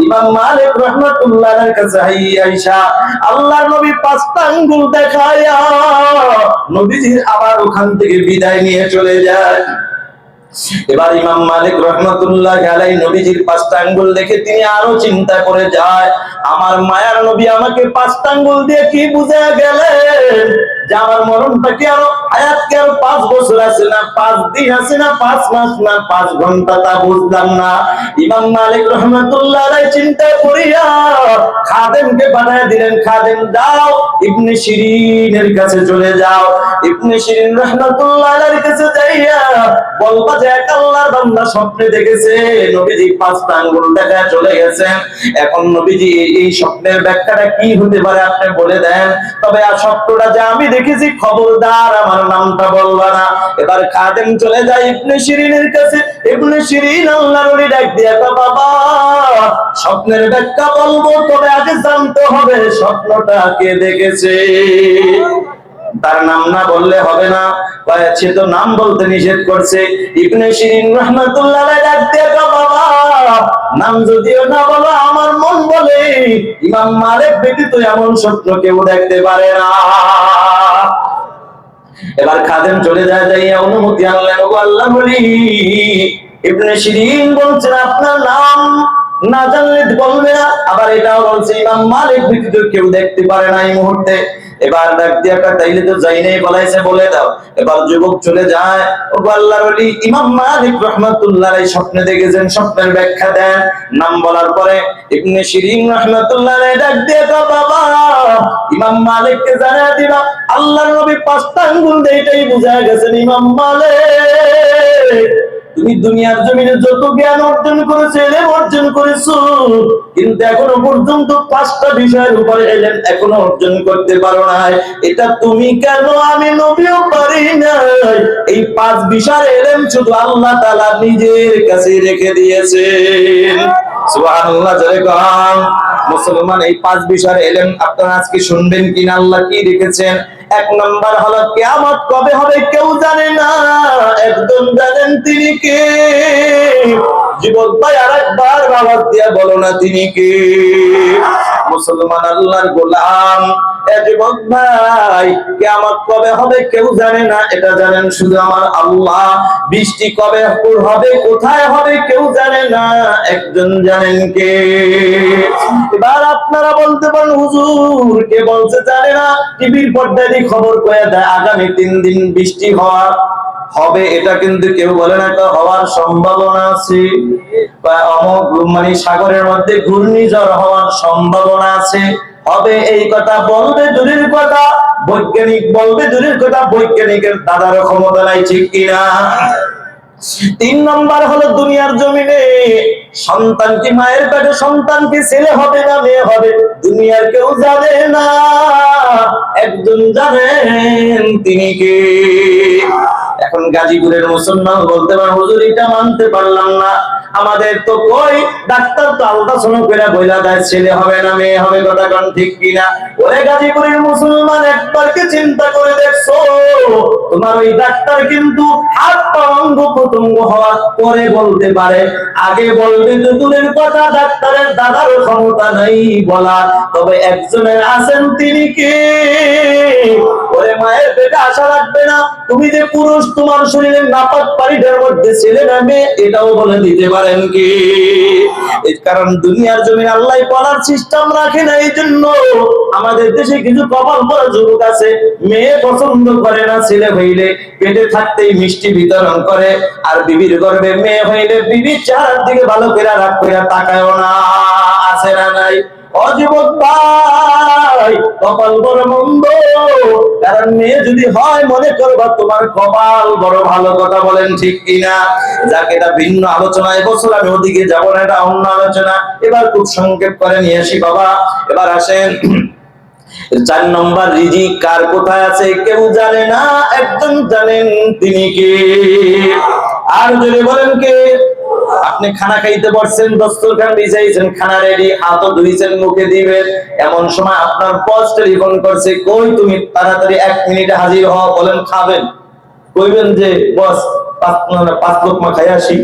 ইমাম মালিক রাহমাতুল্লাহর কাছে আয়েশা আল্লাহর নবী 5টা আঙ্গুল দেখায়া নবীজি আবার ওখান থেকে বিদায় নিয়ে চলে যায়। এবার ইমাম মালিক রাহমাতুল্লাহ আলাইহি নবীজির 5টা আঙ্গুল দেখে তিনি আরো চিন্তা করে যায়, আমার মায়ার নবী আমাকে 5টা আঙ্গুল দিয়ে কি বুঝায়া গেলেন যে আমার মরণটা কি আরো হায়াত কি আরো 5 বছর আছে না 5 দিন আছে না 5 মাস না 5 ঘন্টা, তা বুঝলাম না। ইমাম মালিক রাহমাতুল্লাহ আলাইহি চিন্তা করিয়া খাদেমকে পাঠিয়ে দিলেন, খাদেম যাও ইবনে শিরিনের কাছে চলে যাও। ইবনে শিরিন রাহমাতুল্লাহ আলাইহির কাছে যাইয়া বলবা যে এক আল্লাহর বান্দা স্বপ্নে দেখেছে নবীজি 5টা আঙ্গুল দেখায় চলে গেছেন। এখন নবীজি এই স্বপ্নের ব্যাখ্যাটা কি হতে পারে আপনি বলে দেন। তবে আর স্বপ্নটা যে আমি দেখেছি, খবরদার আমার নামটা বলবা না। এবার খাদেম চলে যায় ইবনে শিরিনের কাছে। ইবনে শিরিন আল্লাহর ওলি ডাক দিয়া কয়, বাবা স্বপ্নের ব্যাখ্যা বলবো, তবে আগে জানতে হবে স্বপ্নটা কে দেখেছে। তার নাম না বললে হবে না, সে তো নাম বলতে নিষেধ করছে। ইবনে শিরিন রাহমাতুল্লাহ আলাইহি ডাক দিয়ে কয়, বাবা নাম যদিও না বলো, আমার মন বলে ইমাম মালিক ব্যতীত এমন স্বপ্ন কেউ দেখতে পারে না। এবার খাদেম চলে যায়, যাইয়া অনুমতি আনলেন, ও আল্লাহর ওলি ইবনে শিরিন বলছেন আপনার নাম না জানলে বলবে না। আবার এটাও বলছে ইমাম মালিক ব্যতীত কেউ দেখতে পারে না এই মুহূর্তে। এবার ডাক দিয়া তাইলে তো যাই নাই বলাইছে, বলে দাও। এবার যুবক চলে যায়, ও আল্লাহর ওলি ইমাম মালিক রাহমাতুল্লাহ আলাইহি স্বপ্নে দেখেছেন, স্বপ্নের ব্যাখ্যা দেন। নাম বলার পরে ইবনে শিরিন রাহমাতুল্লাহ আলাইহি ডাক দিয়া কয়, বাবা ইমাম মালিককে জানায়া দিবা আল্লাহর নবী 5টা আঙ্গুল দিয়ে এটাই বুঝা গেছেন ইমাম মালিক তুমি দুনিয়ার জমিনে যত জ্ঞান অর্জন করেছো, এলেম অর্জন করেছো, কিন্তু এখনো পর্যন্ত 5টা বিষয়ের উপরে এলেম এখনো অর্জন করতে পারো নাই। এটা তুমি কেন, আমি নবীও পারি নাই। এই 5 বিষয়ের এলেম শুধু আল্লাহ তাআলা নিজের কাছে রেখে দিয়েছেন। সুবহানাল্লাহ জোরে কোন। মুসলমান, এই 5 বিষয়ের এলেম আপনারা আজকে শুনবেন কিনা, আল্লাহ কি রেখেছেন। 1 নাম্বার হলো কিয়ামত কবে হবে কেউ জানে না, একজন জানেন, তিনি কে? যুবক ভাই আরেকবার আওয়াজ দিয়ে বলো না, তিনি কে? মুসলমান, আল্লাহর গোলাম। যুবক ভাই, কিয়ামত কবে হবে কেউ জানে না, এটা জানেন শুধু আমার আল্লাহ। বৃষ্টি কবে হবে, কোথায় হবে কেউ জানে না, একজন জানেন, কে? এবার আপনারা বলতে পারেন, হুজুর কে বলছে জানে না? টিভির পর্দায় খবর কয়ে দেয় আগামী 3 দিন বৃষ্টি হবে, এটা কিন্তু কেউ বলে না এটা হওয়ার সম্ভাবনা আছে। বা অমুক মানে সাগরের মধ্যে ঘূর্ণিঝড় হওয়ার সম্ভাবনা আছে, হবে। এই কথা বলবে দূরের কথা, বৈজ্ঞানিক বলবে দূরের কথা, বৈজ্ঞানিকের দাদার ক্ষমতা নাই, ঠিক কিনা? 3 নাম্বার হলো দুনিয়ার জমিনে সন্তান কি, মায়ের পেটে সন্তান কি ছেলে হবে না মেয়ে হবে, দুনিয়ার কেউ জানে না, একজন জানেন, তিনি কে? এখন গাজীপুরের মুসলমান বলতে পারে, হুজুর এটা মানতে পারলাম না, আমাদের তো কই ডাক্তার তো আলট্রাসাউন্ড করে বইলা দেয় ছেলে হবে না মেয়ে হবে, কথা কোন ঠিক কিনা? ওরে গাজীপুরের মুসলমান, একবার কি চিন্তা করে দেখছো, তোমার ওই ডাক্তার কিন্তু হাত পা অঙ্গ প্রত্যঙ্গ হওয়ার পরে বলতে পারে, আগে বলবে তো দূরের কথা, ডাক্তারের দাদার ক্ষমতা নাই বলা। তবে একজনের আছেন, তিনি কে? ওরে মায়ের পেটে আশা রাখবে না, তুমি যে পুরুষ, তোমার শরীরে নাপাক পানিটার মধ্যে ছেলে না মেয়ে, এটাও বলে দিতে পারেন কি? এই কারণ দুনিয়ার জমিনে আল্লাহ বলার সিস্টেম রাখে না। এই জন্য আমাদের দেশে কিছু কপাল পরা যুবক আছে, মেয়ে পছন্দ করে না, ছেলে হইলে পেটে থাকতেই মিষ্টি বিতরণ করে, আর বিবির গর্ভে মেয়ে হইলে বিবির চেহারার দিকে ভালো করে রাগ করে তাকায়ও না। আছে না নাই? অযুবক ভাই, কপাল বড় মন্দ, কারণ মেয়ে যদি হয় মনে করবা তোমার কপাল বড় ভালো, কথা বলেন ঠিক কিনা? যাকে এটা ভিন্ন আলোচনা, এবছর আমি ওদিকে যাবো না, এটা অন্য আলোচনা। এবার খুব সংক্ষেপ করে নিয়ে আসি বাবা। এবার আসেন 4 নম্বর, রিজিক কার কোথায় আছে কেউ জানে না, একজন জানেন, তিনি কে? আর যদি বলেন কে? আপনি খানা খাইতে বসছেন, দস্তরখান বিছাইছেন, খানা রেডি, হাতও ধুইছেন, মুখে দিবেন, এমন সময় আপনার বস টেলিফোন করছে, কই তুমি তাড়াতাড়ি 1 মিনিটে হাজির হও, বলেন খাবেন, কইবেন যে বস 5 লোকমা খাই আসি,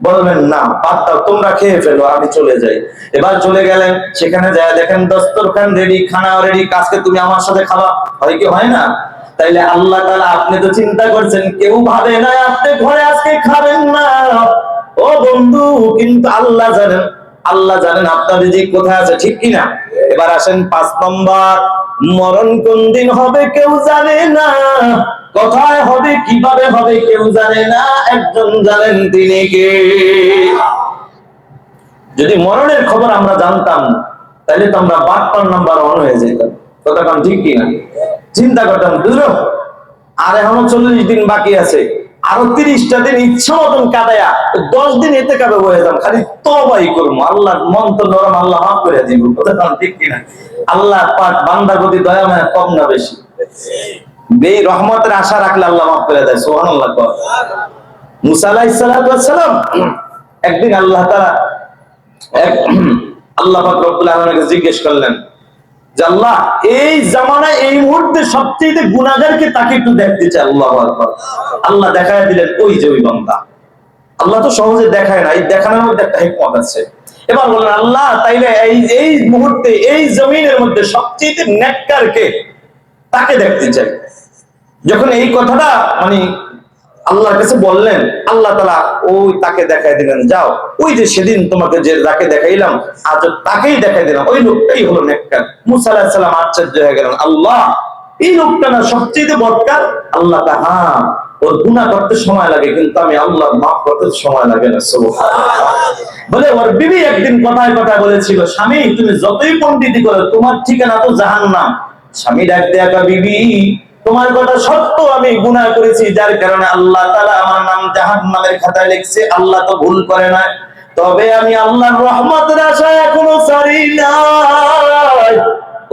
বলবেন না বাদ দাও, তোমরা খেয়ে ফেলো, আমি চলে যাই। এবার চলে গেলেন, সেখানে যায় দেখেন দস্তরখান রেডি, খানা রেডি, আজকে তুমি আমার সাথে খাবা, হয় কি হয় না? তাইলে আল্লাহ তাআলা, আপনি তো চিন্তা করছেন, কেউ ভাবে না আপনি ঘরে আজকে খাবেন না, ও বন্ধু, কিন্তু আল্লাহ জানেন, আল্লাহ জানেন আপনার রিজিক কোথায় আছে, ঠিক কিনা? এবার আসেন 5 নম্বর, মরণ কোন দিন হবে কেউ জানে না, কোথায় হবে, কিভাবে হবে কেউ জানে না, একজন জানেন, তিনি কে? যদি মরণের খবর আমরা জানতাম, তাহলে তো আমরা 52 নাম্বার 1 হয়ে যেতাম, কথা কোন ঠিক কিনা? চিন্তা করতাম দূর, আর এখনো 40 দিন বাকি আছে, আরো 30টা দিন ইচ্ছা মতন কাটায়া 10 দিন এতে কাবে বয়ে যাম, খালি তওবাই করবো, আল্লাহর মন তো নরম, আল্লাহ মাফ করে দিব, কথা কোন ঠিক কিনা? আল্লাহ পাক বান্দার প্রতি দয়া মায়া কম না বেশি? বে রহমতের আশা রাখলে আল্লাহ মাফ করে দেয়, সুবহানাল্লাহ। মুসা আলাইহিস সালাম একদিন আল্লাহ তাআলা আল্লাহ পাক রব্বুল আলামিনকে জিজ্ঞেস করলেন যে আল্লাহ, এই জামানায় এই মুহূর্তে সবচেয়ে গুনাহগারকে, তাকে একটু দেখতে চাই। আল্লাহু আকবার। আল্লাহ দেখায় দিলেন ওই যে ওই বান্দা। আল্লাহ তো সহজে দেখায় না, এই দেখানোর মধ্যে একটা হিকমত আছে। এবার বললেন আল্লাহ, তাইলে এই মুহূর্তে এই জমিনের মধ্যে সবচেয়ে নেককার কে, তাকে দেখতে চাই। যখন এই কথাটা মানে আল্লাহর কাছে বললেন, আল্লাহ তাআলা ওই তাকে দেখাই দিলেন, যাও ওই যে সেদিন তোমাকে যে যাকে দেখাইলাম, আজ তাকেই দেখাই দিলাম, ওই লোকটাই হলো নেককার। মুসা আলাইহিস সালাম আশ্চর্য হয়ে গেলেন, আল্লাহ, এই লোকটা না সবচেয়ে বদকার? আল্লাহ তা, হ্যাঁ, ওর গুনাহ করতে সময় লাগে, কিন্তু আমি আল্লাহ মাফ করতে সময় লাগে না। সুবহানাল্লাহ। বলে ওর বিবি একদিন কথায় কথায় বলেছিল, স্বামী তুমি যতই পণ্ডিতি করো, তোমার ঠিকানা তো জাহান্নাম। স্বামী ডাক দেয়া, বিবি তোমার কথা সত্য, আমি গুনাহ করেছি, যার কারণে আল্লাহ তাআলা আমার নাম জাহান্নামের খাতায় লিখছে। আল্লাহ তো ভুল করে না, তবে আমি আল্লাহর রহমতের আশায় এখনো ছাড়ি নাই।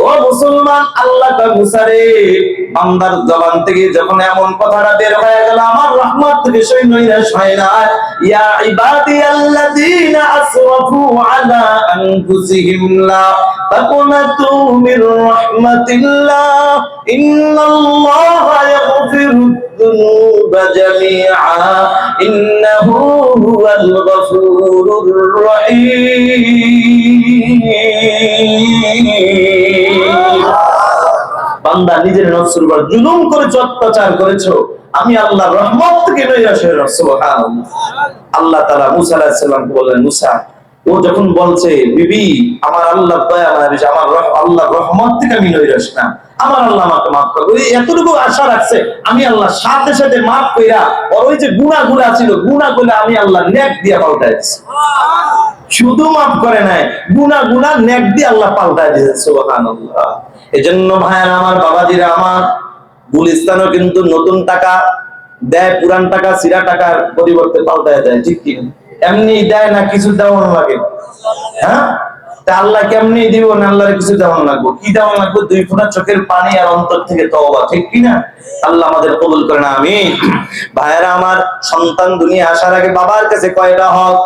ও মুসলমান, আল্লাহ কা মুসারে বান্দার জবান থেকে যখন এমন কথাটা বের হয়ে গেল, আমার রহমত থেকে সই নৈরাশ হয় না। ইয়া ইবাদিয়াল্লাযীনা আসরাফু আলা আনফুসিহিম লা তাকুনাতু মির রাহমাতিল্লাহ ইন্নাল্লাহা ইয়াগফিরুদ যুনুবা জামিআ ইন্নাহু হুয়াল গফুরুর রহিম। বান্দা নিজের নফসের উপর জুলুম করেছো, অত্যাচার করেছো, আমি আল্লাহর রহমত থেকে নৈরাশ হয়ে গেছি। সুবহানাল্লাহ। আল্লাহ তাআলা মুসা আলাইহিস সালামকে বললেন, মুসা, ও যখন বলছে বিবি আমার আল্লাহর দয়া মানে বেশি, আমার আল্লাহর রহমত থেকে আমি নৈরাশ না, আমার আল্লাহ আমাকে মাফ করবে, এতটুকু আশা রাখছে, আমি আল্লাহ সাথে সাথে মাফ কইরা ওর ওই যে গুনাহগুলো ছিল, গুনাহগুলো আমি আল্লাহ নেক দিয়ে পাল্টাই দিয়েছি। শুধু মাফ করে নাই, গুনাহ নেক দিয়ে আল্লাহ পাল্টাই দিয়েছে। সুবহানাল্লাহ। এজন্য ভাইরা আমার, বাবাজিরা আমার, গুলিস্তানও কিন্তু নতুন টাকা দেয়, পুরান টাকা সিরা টাকার পরিবর্তে পাল্টায় দেয়, ঠিক কি? এমনি দেয় না, কিছু দেওয়ান লাগে। হ্যাঁ, তা আল্লাহ কেমনি দিব না, আল্লাহর কিছু দেওয়ান লাগবে। কি দেওয়ান লাগবে? 2 ফোঁটা চোখের পানি আর অন্তর থেকে তওবা, ঠিক কি না? আল্লাহ আমাদের কবুল করে না, আমিন। ভাইরা আমার, সন্তান দুনিয়া আসার আগে বাবার কাছে কয়টা হক?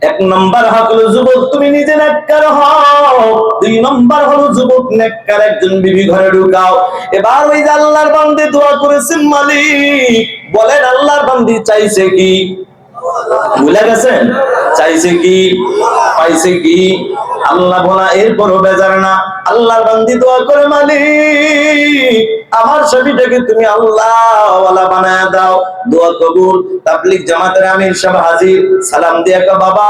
1 নম্বর হক হলো যুবক তুমি নিজে নেককার হও। 2 নম্বর হলো যুবক নেককার একজন বিবি ঘরে ঢুকাও। এবার ওই যে আল্লাহর বান্দে দোয়া করেছেন, মালিক বলেন আল্লাহর বান্দি চাইছে কি? ভুলে গেছেন? চাইছে কি? পাইছে কি? আল্লাহ বলা, এরপরও বেজার না। আল্লাহর বান্দি দোয়া করে, মালিক আমার ছবিটাকে তুমি আল্লাহ ওয়ালা বানায় দাও। দোয়া কবুল। তাবলীগ জামাতের আমির সাহেব হাজির, সালাম দিয়া কা, বাবা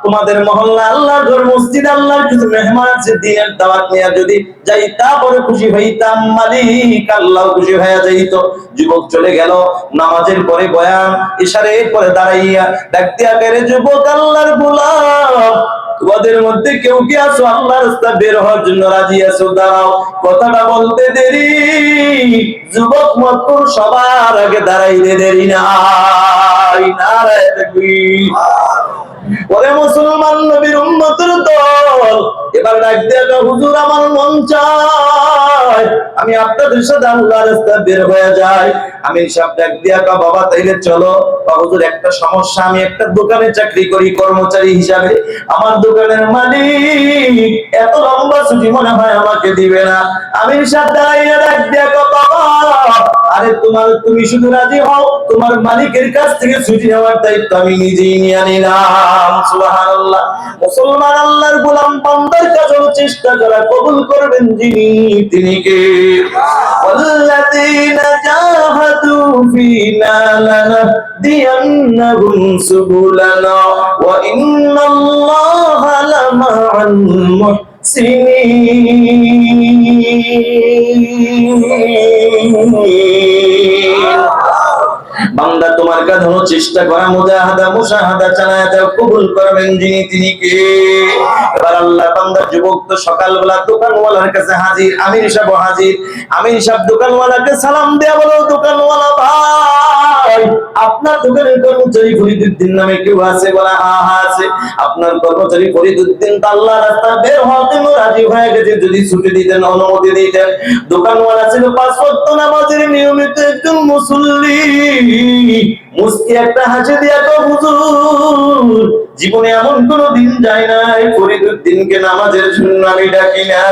তোমাদের মহল্লা আল্লাহর ঘর মসজিদ, আল্লাহর কিছু মেহমান আছে, দিনের দাওয়াত নিয়ে যদি যাই তারপরে খুশি হইতাম, মালিক আল্লাহ খুশি হয়ে যাইতো। যুবক চলে গেল, নামাজের পরে বয়ান, ইশারের পরে দাঁড়াইয়া ডাক দিয়া করে, যুবক আল্লাহর গোলাম তোমাদের মধ্যে কেউ কি আছো আল্লাহর রাস্তা বের হওয়ার জন্য রাজি আছো? দাঁড়াও। কথাটা বলতে দেরি, যুবক মতন সবার আগে দাঁড়াইতে দেরি নাই। নারায়ে তাকবীর। ওরে মুসলমান নবীর উম্মতের দল, এবার ডাক দিয়া, হুজুর আমার মন চায় আমি আপনাদের সাথে আল্লাহর রাস্তায় বের হয়ে যাই। আমি সব ডাক দিয়া, বাবা তাইলে চলো। হুজুর একটা সমস্যা, আমি একটা দোকানে চাকরি করি কর্মচারী হিসাবে, আমার দোকানের মালিক এত লম্বা ছুটি মনে হয় আমাকে দিবে না। আমি সব দাঁড়াইয়া ডাক দিয়া, বাবা আরে তুমি শুধু রাজি হও, তোমার মালিকের কাছ থেকে ছুটি নেওয়ার দায়িত্ব আমি নিজেই নিয়ে নিলাম। সুবহানাল্লাহ। মুসলমান আল্লাহর গোলাম বান্দার কাছে চেষ্টা করা কবুল করবেন যিনি, তিনি কে? ওয়াল্লাযীনা জাহাদু ফীনা লানাহদিয়ান্নাহুম সুবুলানা ওয়া ইন্নাল্লাহা লামা'আল মুহসিনিন। বান্দা তোমার কাছে চেষ্টা করা মুজাহাদা মুশাহাদা চালায়া দাও, কবুল করবেন যিনি, তিনি কে? এবার আল্লাহ বান্দা যুবক তো সকালবেলা দোকানওয়ালার কাছে হাজির, আমির সাহেব হাজির। আমির সাহেব দোকানওয়ালাকে সালাম দেয়া বলো, দোকানওয়ালা ভাই আপনার দোকানের কর্মচারী ফরিদউদ্দিন নামে কেউ আছে? বলা, হ্যাঁ আছে। আপনার কর্মচারী ফরিদউদ্দিন তো আল্লাহর রাস্তায় বের হওয়ার জন্য রাজি হয়ে গেছে, যদি ছুটি দিতেন, অনুমতি দিতেন। দোকানওয়ালা ছিল 5 ওয়াক্ত নামাজের নিয়মিত একজন মুসল্লি। মুস্কি একটা হাসি দিয়া তো, হুজুর জীবনে এমন কোন দিন যায় নাই ফরিদউদ্দিনকে নামাজের জন্য আমি ডাকি না,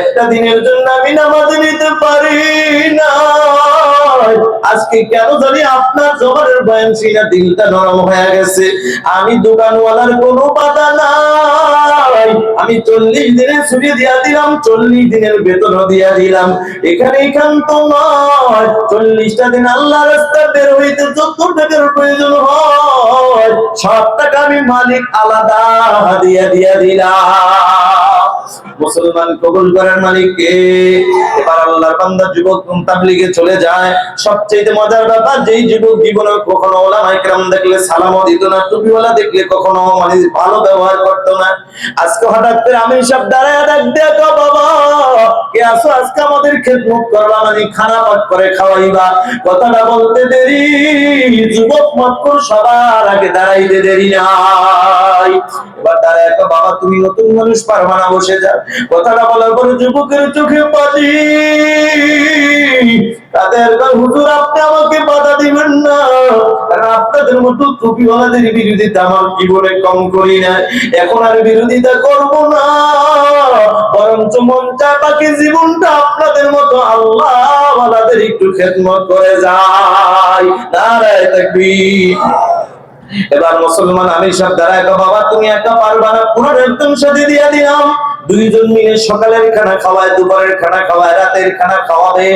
একটা দিনের জন্য আমি নামাজ নিতে পারি না। আজকে কেন জানি আপনার জবানের বয়ান শুনে দিলটা নরম হয়ে গেছে। আমি দোকানওয়ালার কোনো বাধা নাই, আমি 40 দিনের ছুটি দিয়া দিলাম, 40 দিনের বেতনও দিয়া দিলাম। এখানে একান্ত নয়, 40টা দিন আল্লাহর রাস্তায় বের হইতে যত টাকার প্রয়োজন হয় সব টাকা আমি মালিক আলাদা হাদিয়া দিয়া দিলাম। মুসলমান কবুল করার মালিক কে? এবার আল্লাহর বান্দা যুবক তাবলীগে চলে যায়। সবচেয়ে মজার ব্যাপার, যেই যুবক জীবনে কখনো ওলামায়ে কেরাম দেখলে সালামও দিত না, টুপিওয়ালা দেখলে কখনো ভালো ব্যবহার করতো না, আজকে হঠাৎ করে আমির সাহেব দাঁড়ায় ডাক দেয়া, বাবা কে আসো আজকে আমাদের খেদমত করবা, মানে খানা পাক করে খাওয়াইবা। কথাটা বলতে দেরি, যুবক মাত্র সবার আগে দাঁড়াইতে দেরি নাই। এবার তারা একটা, বাবা তুমি নতুন মানুষ, পারবা না, বসে যাও। কথাটা বলার পরে যুবকের চোখে পানি। তাদের হুজুর আপনি আমাকে বাধা দিবেন না, কারণ আপনাদের মতো টুপিওয়ালাদের বিরোধিতা আমার জীবনে কম করি না, এখন আর বিরোধিতা করব না, বরঞ্চ মন চায় বাকি জীবনটা আপনাদের মতো আল্লাহ ওয়ালাদের একটু খেদমত করে যায়। নারায়ে তাকবীর। এবার মুসলমান আমি সব দাঁড়ায়, বাবা তুমি একা পারবা না, পুনর একদম সাথে দিয়া দিলাম। দুইজন মিলে সকালের খানা খাওয়ায়, দুপুরের খানা খাওয়ায়, রাতের খানা খাওয়াবে।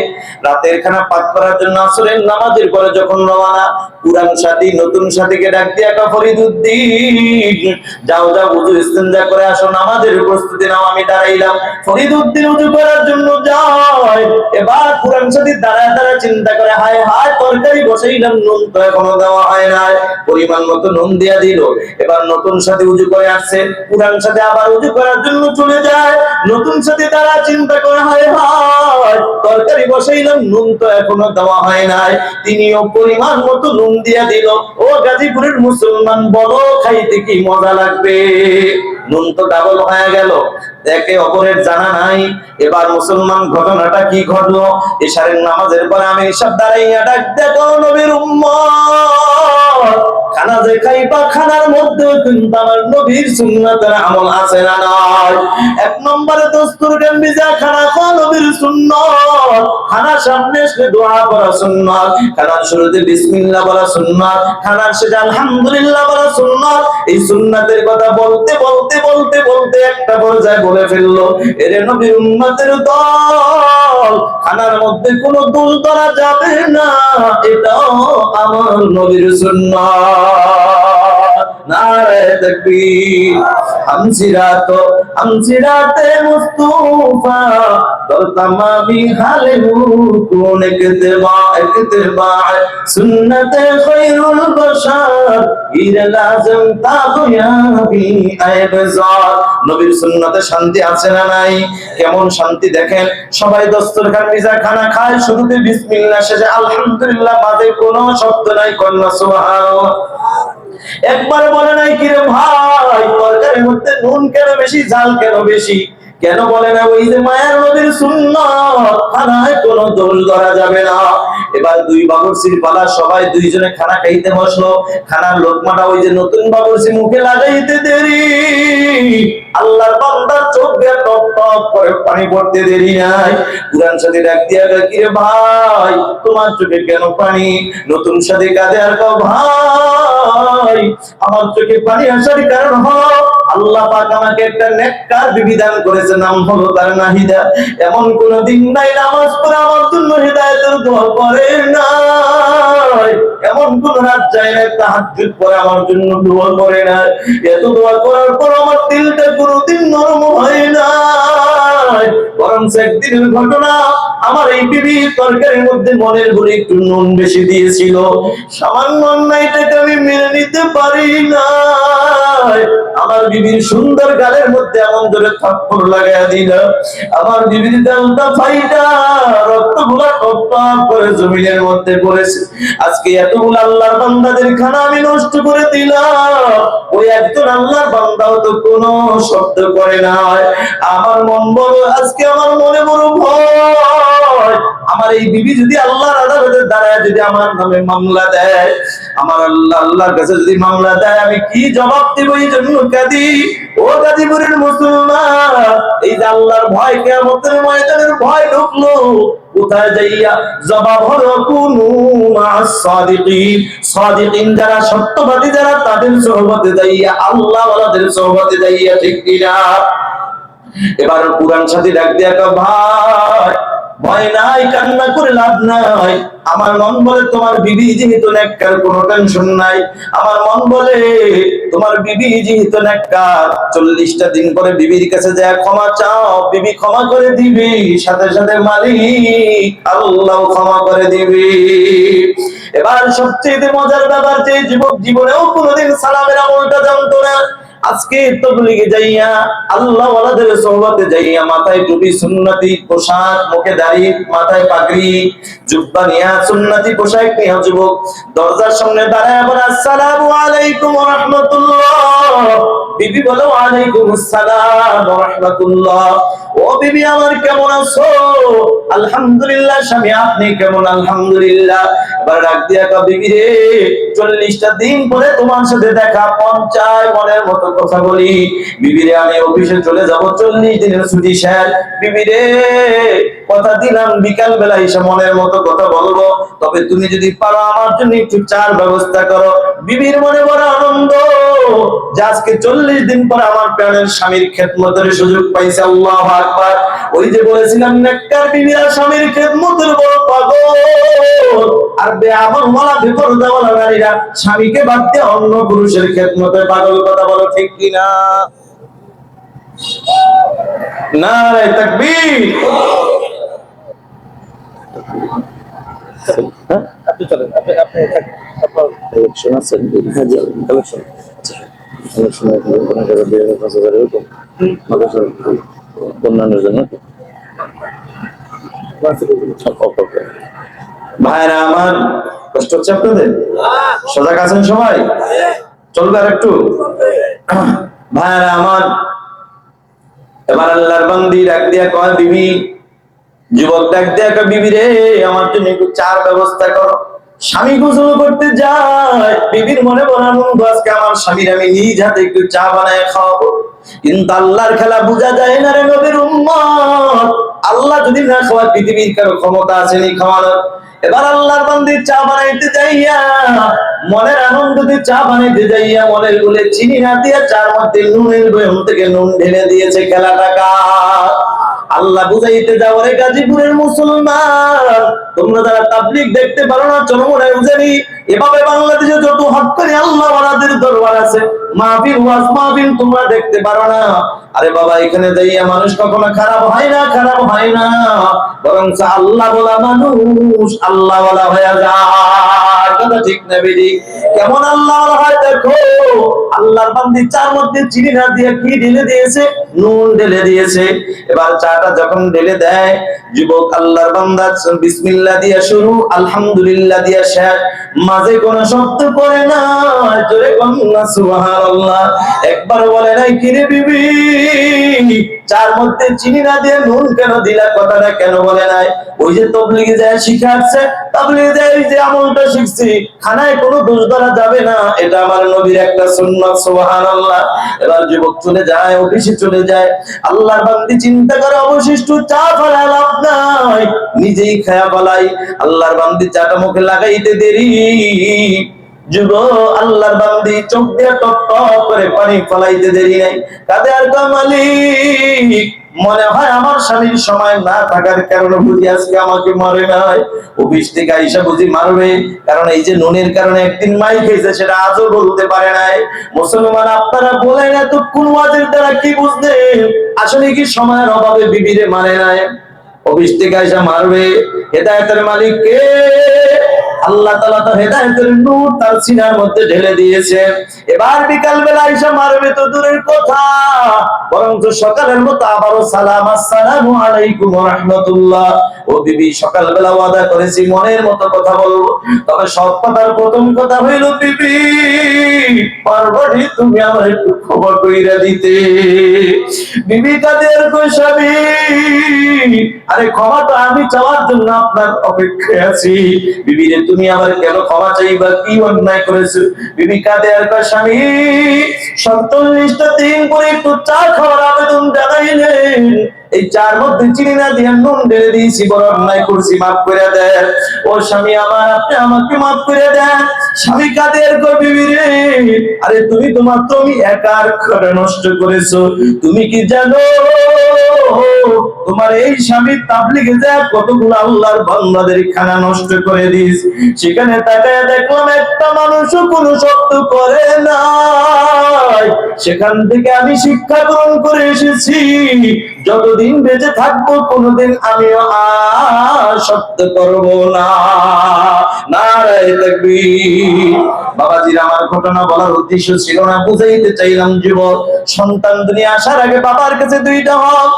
রাতের খানা পাক করার জন্য আসরের নামাজের পরে যখন রওনা, পুরান সাথী নতুন সাথীকে ডাক দিয়া, ফরিদউদ্দিন যাও যাও ওযু ইস্তেঞ্জা করে আসো, নামাজের প্রস্তুতি নাও, আমি দাঁড়াইলাম। ফরিদউদ্দিন ওযু করার জন্য যায়। এবার পুরান সাথী দাঁড়ায় দাঁড়ায় চিন্তা করে, হায় হায় তরকারি বসাইলাম, নুন তো এখনো দেওয়া হয় নাই, পরিমাণ মতো নুন দিয়া দিল। এবার নতুন সাথী উজু করে আসছে, পুরান সাথী আবার উজু করার জন্য চলে যায়। নতুন সাথী তারা চিন্তা করে, হায় হায় তরকারি বসাইলাম, নুন তো এখনো দেওয়া হয় নাই, তিনিও পরিমাণ মতো নুন দিয়া দিল। ও গাজীপুরের মুসলমান বলো খাইতে কি মজা লাগবে, নুন তো ডাবল হয়ে গেল, একে অপরের জানা নাই। এবার মুসলমান ঘটনাটা কি ঘটলো, এশারের নামাজের পরে আমি সব দাঁড়াইয়া ডাক, দেখো নবীর উম্মত, খানা যে খাইবা খানার মধ্যে কিন্তু আমার নবীর সুন্নাতের আমল আছে না নাই? এক নম্বরে দস্তুর গাম্বিজা খানা খাওয়া নবীর সুন্নাত, খানার সামনে এসে দোয়া করা সুন্নাত, খানার শুরুতে বিসমিল্লাহ বলা সুন্নাত, খানার শেষে আলহামদুলিল্লাহ বলা সুন্নাত। এই সুন্নাতের কথা বলতে বলতে বলতে বলতে একটা পর্যায়ে বলে ফেললো, এর নবীর উম্মতের দল, খানার মধ্যে কোনো দোষ ধরা যাবে না, এটাও আমার নবীর সুন্নাত। নারে তাকবীর। আমসিরাতে মুস্তাফা তোর তামামি হালে কোন ইত্তেবা সুন্নতে খায়রুল বাশার ইর লাজম তাগয়াবি আইবজার। নবীর সুন্নতে শান্তি আছে না নাই? কেমন শান্তি দেখেন, সবাই দস্তরখান মিজা খানা খায়, শুরুতে বিসমিল্লাহ, শেষে আলহামদুলিল্লাহ, মাঝে কোনো শব্দ নাই, কন্যা সুবহানাল্লাহ। একবার বলে নাই কি রে ভাই তরকারির মধ্যে নুন কেন বেশি, ঝাল কেন বেশি, কেন বলে না? ওই যে মায়ের নবীর সুন্নাত, খানায় কোনো দোষ ধরা যাবে না। এবার দুই বাবুর্চির পালা, সবাই দুইজনে খানা খাইতে বসলো। খানার লোকমাটা ওই যে নতুন বাবুর্চি মুখে লাগাইতে দেরি, আল্লাহর বান্দার চোখ দিয়ে টপ টপ করে পানি পড়তে দেরি নাই। পুরান সাথী ডাক দিয়া, কি রে ভাই তোমার চোখে কেন পানি? নতুন সাথী কাঁদে আর কও, ভাই আমার চোখে পানি আসার কারণ হলো আল্লাহ পাক আমাকে একটা নেককার বিবি দান করেছে, নাম হলো তার নাহিদা। এমন কোন দিন নাই নামাজ পড়ে আমার জন্য হিদায়াতের দোয়া করে নাই, এমন কোন রাত যায় না তাহাজ্জুদ পড়ে আমার জন্য দোয়া করে না। এত দোয়া করার পর আমার দিলটা কোনোদিন নরম হয় না, বরং একদিনের ঘটনা, আমার এই বিবি তরকারির মধ্যে মনের ভরে একটু নুন বেশি দিয়েছিল, সামান্য অন্যায়টাকে আমি মেনে নিতে পারি না। আমার বিবির সুন্দর গালের মধ্যে এমন ধরে থাপ্পড় লাগাইয়া দিল, আমার বিবির গালটা ফাইটা রক্তগুলা টপ টপ করে জমিনের মধ্যে পড়েছে। আজকে এতগুলো আল্লাহর বান্দাদের খানা আমি নষ্ট করে দিলাম, ওই একজন আল্লাহর বান্দাও তো কোনো শব্দ করে নাই। আমার মন বড়, আজকে আমার মনে বড় ভয়, আমার এই বিবি যদি আল্লাহর আদালতে দাঁড়ায় যদি আমার নামে মামলা দেয়, আমার আল্লাহর কাছে যদি মামলা দেয়, আমি কি জবাব দেব? এই জন্য কাঁদি। ও গাজীপুরের মুসলমান, এই যে আল্লাহর ভয়, কিয়ামতের ময়দানের ভয় ঢুকলো, কোথায় যাইয়া? জবাব হলো কুনু মা'আস সাদিকিন, সাদিকিন যারা, সত্যবাদী যারা, তাদের সোহবতে যাইয়া, আল্লাহ ওয়ালাদের সোহবতে যাইয়া, ঠিক কিনা? এবার পুরান সাথী ডাক দিয়া, ভাই ভয় নাই, কান্না করে লাভ নাই। আমার মন বলে তোমার বিবি যেহেতু নেককার, কোনো টেনশন নাই। আমার মন বলে তোমার বিবি যেহেতু নেককার, 40টা দিন পরে বিবির কাছে যায় ক্ষমা চাও, বিবি ক্ষমা করে দিবি, সাথে সাথে মালিক আল্লাহ ক্ষমা করে দিবি। এবার সবচেয়ে মজার ব্যাপার, যে যুবক জীবনেও কোনোদিন সালামের আমলটা জানতো না, আজকে তাবলীগে যাইয়া আল্লাহ ওয়ালাদের সোহবতে যাইয়া মাথায় টুপি সুন্নতি পোশাক, মুখে দাড়ি, মাথায় পাগড়ি, জুব্বা নিয়া সুন্নতি পোশাক নিয়া যুবক দরজার সামনে দাঁড়ায় বলে আসসালামু আলাইকুম ওয়া রাহমাতুল্লাহ। বিবি বলে ওয়া আলাইকুম আসসালাম ওয়া রাহমাতুল্লাহ। ও বিবি আমার কেমন আছো? আলহামদুলিল্লাহ। স্বামী আপনি কেমন? আলহামদুলিল্লাহ। এবার ডাক দিয়া কয় বিবি রে 40টা দিন পরে তোমার সাথে দেখা, পঞ্চায় মনের মতো কথা বলি। বিবি রে আমি অফিসে চলে যাব, 40 দিনের ছুটি শেষ। বিবি রে কথা দিলাম বিকাল বেলা এসে মনের মতো কথা বলবো, তবে তুমি যদি পারো আমার জন্য একটু চার ব্যবস্থা করো। বিবির মনে বড় আনন্দ যে আজকে 40 দিন পর আমার প্রাণের স্বামীর খেদমতের সুযোগ পাইছে। আল্লাহু আকবার। ওই যে বলেছিলাম নেককার বিবিরা স্বামীর খেদমতের বড় পাগল, আর বেআমল ওয়ালা বিপরদা ওয়ালা নারীরা স্বামীকে বাদ দিয়ে অন্য পুরুষের খেদমতে পাগল। কথা বলো ঠিক কিনা? নারে তাকবীর। আপনি চলেন, আপনি ইলেকশন আছেন? হ্যাঁ জি ইলেকশন। ভাইরা আমার, কষ্ট হচ্ছে আপনাদের? সজাগ আছেন সবাই? চলবে আর একটু? ভাইরা আমার, এবার আল্লাহর বান্দি ডাক দিয়া কয় বিবি, যুবক ডাক দিয়া কয় বিবি রে আমার জন্য একটু চার ব্যবস্থা করো। স্বামী গোসল করতে যায়, বিবির মনে বড় আনন্দ আজকে আমার স্বামীর আমি নিজ হাতে একটু চা বানায় খাওয়াবো। কিন্তু আল্লাহর খেলা বোঝা যায় না রে নবীর উম্মত। আল্লাহ যদি না খাওয়ায় পৃথিবীর কারো ক্ষমতা আছে নি খাওয়ানোর? এবার আল্লাহর বান্দি চা বানাইতে যাইয়া মনের আনন্দতে চা বানাইতে যাইয়া মনের গুলে চিনি না দিয়া চার মধ্যে নুনের বয়ম থেকে নুন ঢেলে দিয়েছে। খেলাটা কার? আল্লাহ বুঝাইতে যাও রে গাজীপুরের মুসলমান, তোমরা যারা তাবলীগ দেখতে পারো না চরমনায় বুঝানি, এভাবে বাংলাদেশে যত হক্কানি আল্লাহ ওয়ালাদের দরবার আছে, মাহফিল ওয়াজ মাহফিল তোমরা দেখতে পারো না। আরে বাবা এখানে যাইয়া মানুষ কখনো খারাপ হয় না, খারাপ হয় না, বরং আল্লাহ বলা মানুষ আল্লাহ বলা হয়ে যায়। কথা ঠিক না বেরি? কেমন আল্লাহ বলা হয় দেখো। আল্লাহর বান্দি চার মধ্যে চিনি না দিয়ে কি ঢেলে দিয়েছে? নুন ঢেলে দিয়েছে। এবার চাটা যখন ঢেলে দেয়, যুবক আল্লাহর বান্দা বিসমিল্লাহ দিয়া শুরু, আলহামদুলিল্লাহ দিয়া শেষ, মাঝে কোনো শব্দ করে না, জোরে বলনা সুবহানাল্লাহ। একবার বলে নাই কিরে বিবি চার মধ্যে চিনি না দিয়ে নুন কেন দিলা? কথাটা কেন বলে নাই? ওই যে তাবলীগে যায় শিখাচ্ছে, তাবলীগে যায় যে আমলটা শিখছি, খানায় কোনো দোষ ধরা যাবে না, এটা আমার নবীর একটা সুন্নাত। সুবহানাল্লাহ। এবার যুবক চলে যায়, অফিসে চলে যায়। আল্লাহর বান্দি চিন্তা করে অবশিষ্ট চা ফেলা লাভ নাই, নিজেই খায়া ফেলাই। আল্লাহর বান্দি চাটা মুখে লাগাইতে দেরি, যুবক আল্লাহর বান্দি চোখ দিয়ে টপ টপ করে পানি ফলাইতে দেরি নাই। কাঁদে আর কয় মালিক মনে হয় আমার স্বামীর সময় না থাকার কারণে বুঝি আজকে আমাকে মারে নাই। অফিস থেকে আইসা বুঝি মারবে, কারণ এই যে নুনের কারণে একদিন মাই খেয়েছে সেটা আজও বলতে পারে নাই। মুসলমান আপনারা বলেন এতক্ষণ ওয়াজের দ্বারা কি বুঝলেন? আসলে কি সময়ের অভাবে বিবিরে মানে নাই? অফিস থেকে আইসা মারবে। হেদায়েতের মালিক কে? আল্লাহ তাআলা তার হেদায়েতের নূর তার সিনার মধ্যে ঢেলে দিয়েছে। এবার বিকাল বেলা আইসা মারবে তো দূরের কথা, বরং তো সকালের মতো আবারও সালাম, আসসালামু আলাইকুম ওয়া রাহমাতুল্লাহ। ও বিবি সকাল বেলা ওয়াদা করেছি মনের মতো কথা বলবো, তবে সব কথার প্রথম কথা হইল বিবি পারবনি তুমি আমার একটু খবর কইরা দিতে। বিবি কাদের কই স্বামী, আরে ক্ষমা তো আমি চাওয়ার জন্য আপনার অপেক্ষায় আছি। বিবি রে তুমি আমার কেন ক্ষমা চাইবা? কি অন্যায় করেছো? বিবি কাঁদে আর কয় স্বামী 47টা দিন পরে একটু চা খাওয়ার আবেদন জানাইলেন, এই চার মধ্যে চিনি না দিয়ে নুন ঢেলে দিয়েছি, বড় অন্যায় করছি, মাফ করে দেন। ও স্বামী আমার, আপনি আমাকে মাফ করে দেন। স্বামী কাঁদে আর কয় বিবি রে আরে তুমি তো মাত্র আমি একার ঘরে নষ্ট করেছো, তুমি কি জানো তোমার এই স্বামী তাবলীগে যায় কতগুলো আল্লাহর বান্দাদের খানা নষ্ট করে দিস। সেখানে তাকায় দেখলাম একটা মানুষও কোনো শব্দ করে নাই। সেখান থেকে আমি শিক্ষা গ্রহণ করে এসেছি, যতদিন বেঁচে থাকবো কোনোদিন আমিও আর শব্দ করব না। নারায়ে তাকবীর। বাবাজির, আমার ঘটনা বলার উদ্দেশ্য ছিল না, বুঝাইতে চাইলাম যুবক সন্তান দুনিয়া আসার আগে বাবার কাছে দুইটা হক।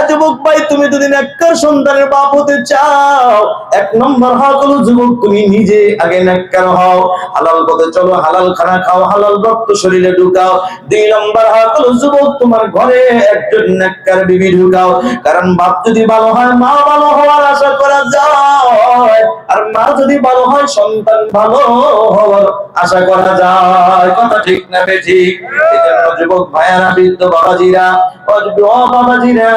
যুবক ভাই, তুমি যদি নেককার সন্তানের বাপ হতে চাও, এক নম্বর হক হলো যুবক তুমি নিজে আগে নেককার হও, হালাল পথে চলো, হালাল খানা খাও, হালাল রক্ত শরীরে ঢুকাও। দুই নম্বর হক হলো যুবক তোমার ঘরে একজন নেককার বিবি ঢুকাও। কারণ বাপ যদি ভালো হয় মা ভালো হওয়ার আশা করা যায়, আর মা যদি ভালো হয় সন্তান ভালো হওয়ার আশা করা যায়। কথা ঠিক না বেঠিক? এজন্য যুবক ভাইয়ারা, বৃদ্ধ বাবাজিরা, বাবাজিরা,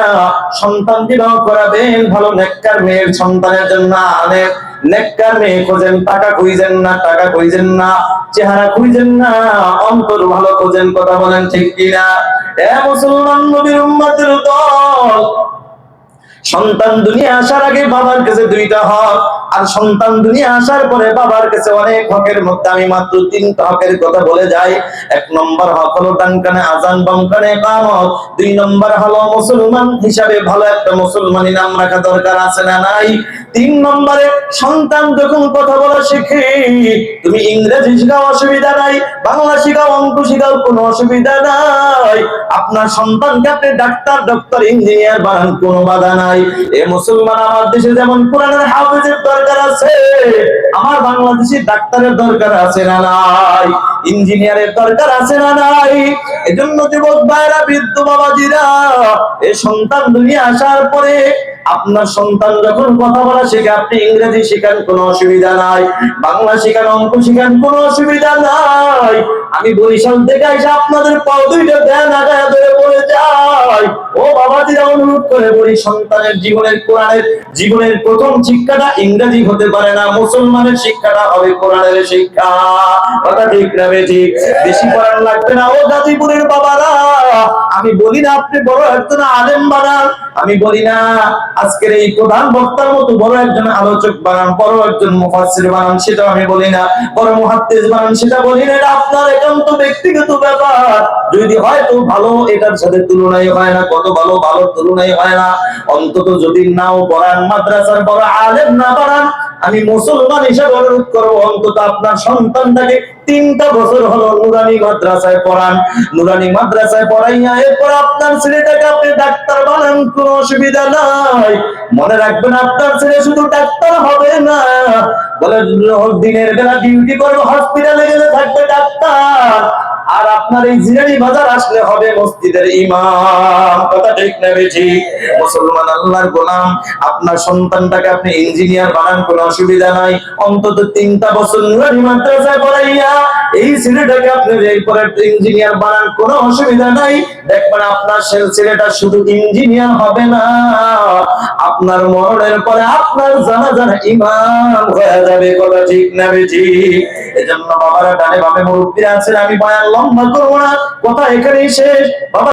সন্তান বিবাহ করাবেন ভালো নেককার মেয়ের সন্তানের জন্য আনেন। নেককার মেয়ে খোঁজেন, টাকা খুঁজেন না, টাকা খুঁজেন না, চেহারা খুঁজেন না, অন্তর ভালো খোঁজেন। কথা বলেন ঠিক কিনা? মুসলমান নবীর উম্মতের দল, সন্তান দুনিয়া আসার আগে বাবার কাছে দুইটা হক, আর সন্তান দুনিয়া আসার পরে বাবার কাছে অনেক হকের মধ্যে আমি মাত্র 3টা হকের কথা বলে যাই। এক নম্বর হক হলো ডান কানে আযান, বাম কানে ইকামত। 2 নম্বর হলো মুসলমান হিসাবে ভালো একটা মুসলমানি নাম রাখা দরকার আছে না নাই? 3 নম্বরে সন্তান যখন কথা বলা শেখে, তুমি ইংরেজি শেখাও অসুবিধা নাই, বাংলা শেখাও, অঙ্ক শেখাও, কোনো অসুবিধা নাই। আপনার সন্তানকে আপনি ডাক্তার, ডক্টর, ইঞ্জিনিয়ার বানান, কোনো বাধা নাই। এ মুসলমান, আমার দেশে যেমন কোরআনের হাফেজের দরকার আছে, আমার বাংলাদেশে ডাক্তারের দরকার আছে না নাই? ইঞ্জিনিয়ারের দরকার আছে না নাই? এজন্য যুবক ভাইরা, বৃদ্ধ বাবাজিরা, এই সন্তান দুনিয়া আসার পরে আপনার সন্তান যখন কথা বলা শেখে, আপনি ইংরেজি শেখান, কোনো অসুবিধা নাই, বাংলা শেখান, অঙ্ক শেখান, কোনো অসুবিধা নাই। আমি বরিশাল থেকে এসে আপনাদের পাও দুইটা দেন আগায় ধরে বলে যাই, ও বাবাজিরা, অনুরোধ করে বলি, সন্তানের জীবনের কোরআনের জীবনের প্রথম শিক্ষাটা ইংরেজি হতে পারে না, মুসলমানের শিক্ষাটা হবে কোরআনের শিক্ষা। কথা ঠিক না বেঠিক? বেশি কোরআন লাগবে না। ও গাজীপুরের বাবারা, আমি বলি না আপনি বড় একজন আলেম বানান, আমি বলি না আজকের এই প্রধান বক্তার মতো বড় একজন আলোচক বানান, বড় একজন মুফাসসির বানান, সেটা আমি বলি না, বড় মুহাদ্দিস বানান, সেটা বলি না। এটা আপনার একান্ত ব্যক্তিগত ব্যাপার। যদি হয়তো ভালো, এটার সাথে তুলনাই হয় না। কত ভালো, ভালোর তুলনাই হয় না। অন্তত যদি নাও পড়ান, মাদ্রাসার বড় আলেম না বানান, আমি মুসলমান হিসেবে অনুরোধ করবো, অন্তত আপনার সন্তানটাকে 3টা বছর হলো নুরানি মাদ্রাসায় পড়ান। নুরানি মাদ্রাসায় পড়াইয়া এরপর আপনার ছেলেটাকে আপনি ডাক্তার বানান, কোনো অসুবিধা নাই। মনে রাখবেন, আপনার ছেলে শুধু ডাক্তার হবে না, বলে দিনের বেলা ডিউটি করবে, হসপিটালে গেলে থাকবে ডাক্তার, আর আপনার এই জিরানি বাজার আসলে হবে মসজিদের ইমাম। কথা ঠিক না বেঠিক? মুসলমান আল্লাহর গোলাম, আপনার সন্তানটাকে আপনি ইঞ্জিনিয়ার বানান, কোনো অসুবিধা নাই। অন্তত 3টা বছর নুরানি মাদ্রাসায় পড়াইয়া এই ছেলেটাকে আপনি এরপরে ইঞ্জিনিয়ার বানান, কোনো অসুবিধা নাই। দেখবেন আপনার ছেলেটা শুধু ইঞ্জিনিয়ার হবে না, আপনার মরণের পরে আপনার জানাজার ইমাম হয়ে যাবে। কথা ঠিক না বেঠিক? এজন্য বাবারা, ডানে বামে মুরব্বিরা আছেন, আমি বয়ান লম্বা করবো না, কথা এখানেই শেষ। বাবা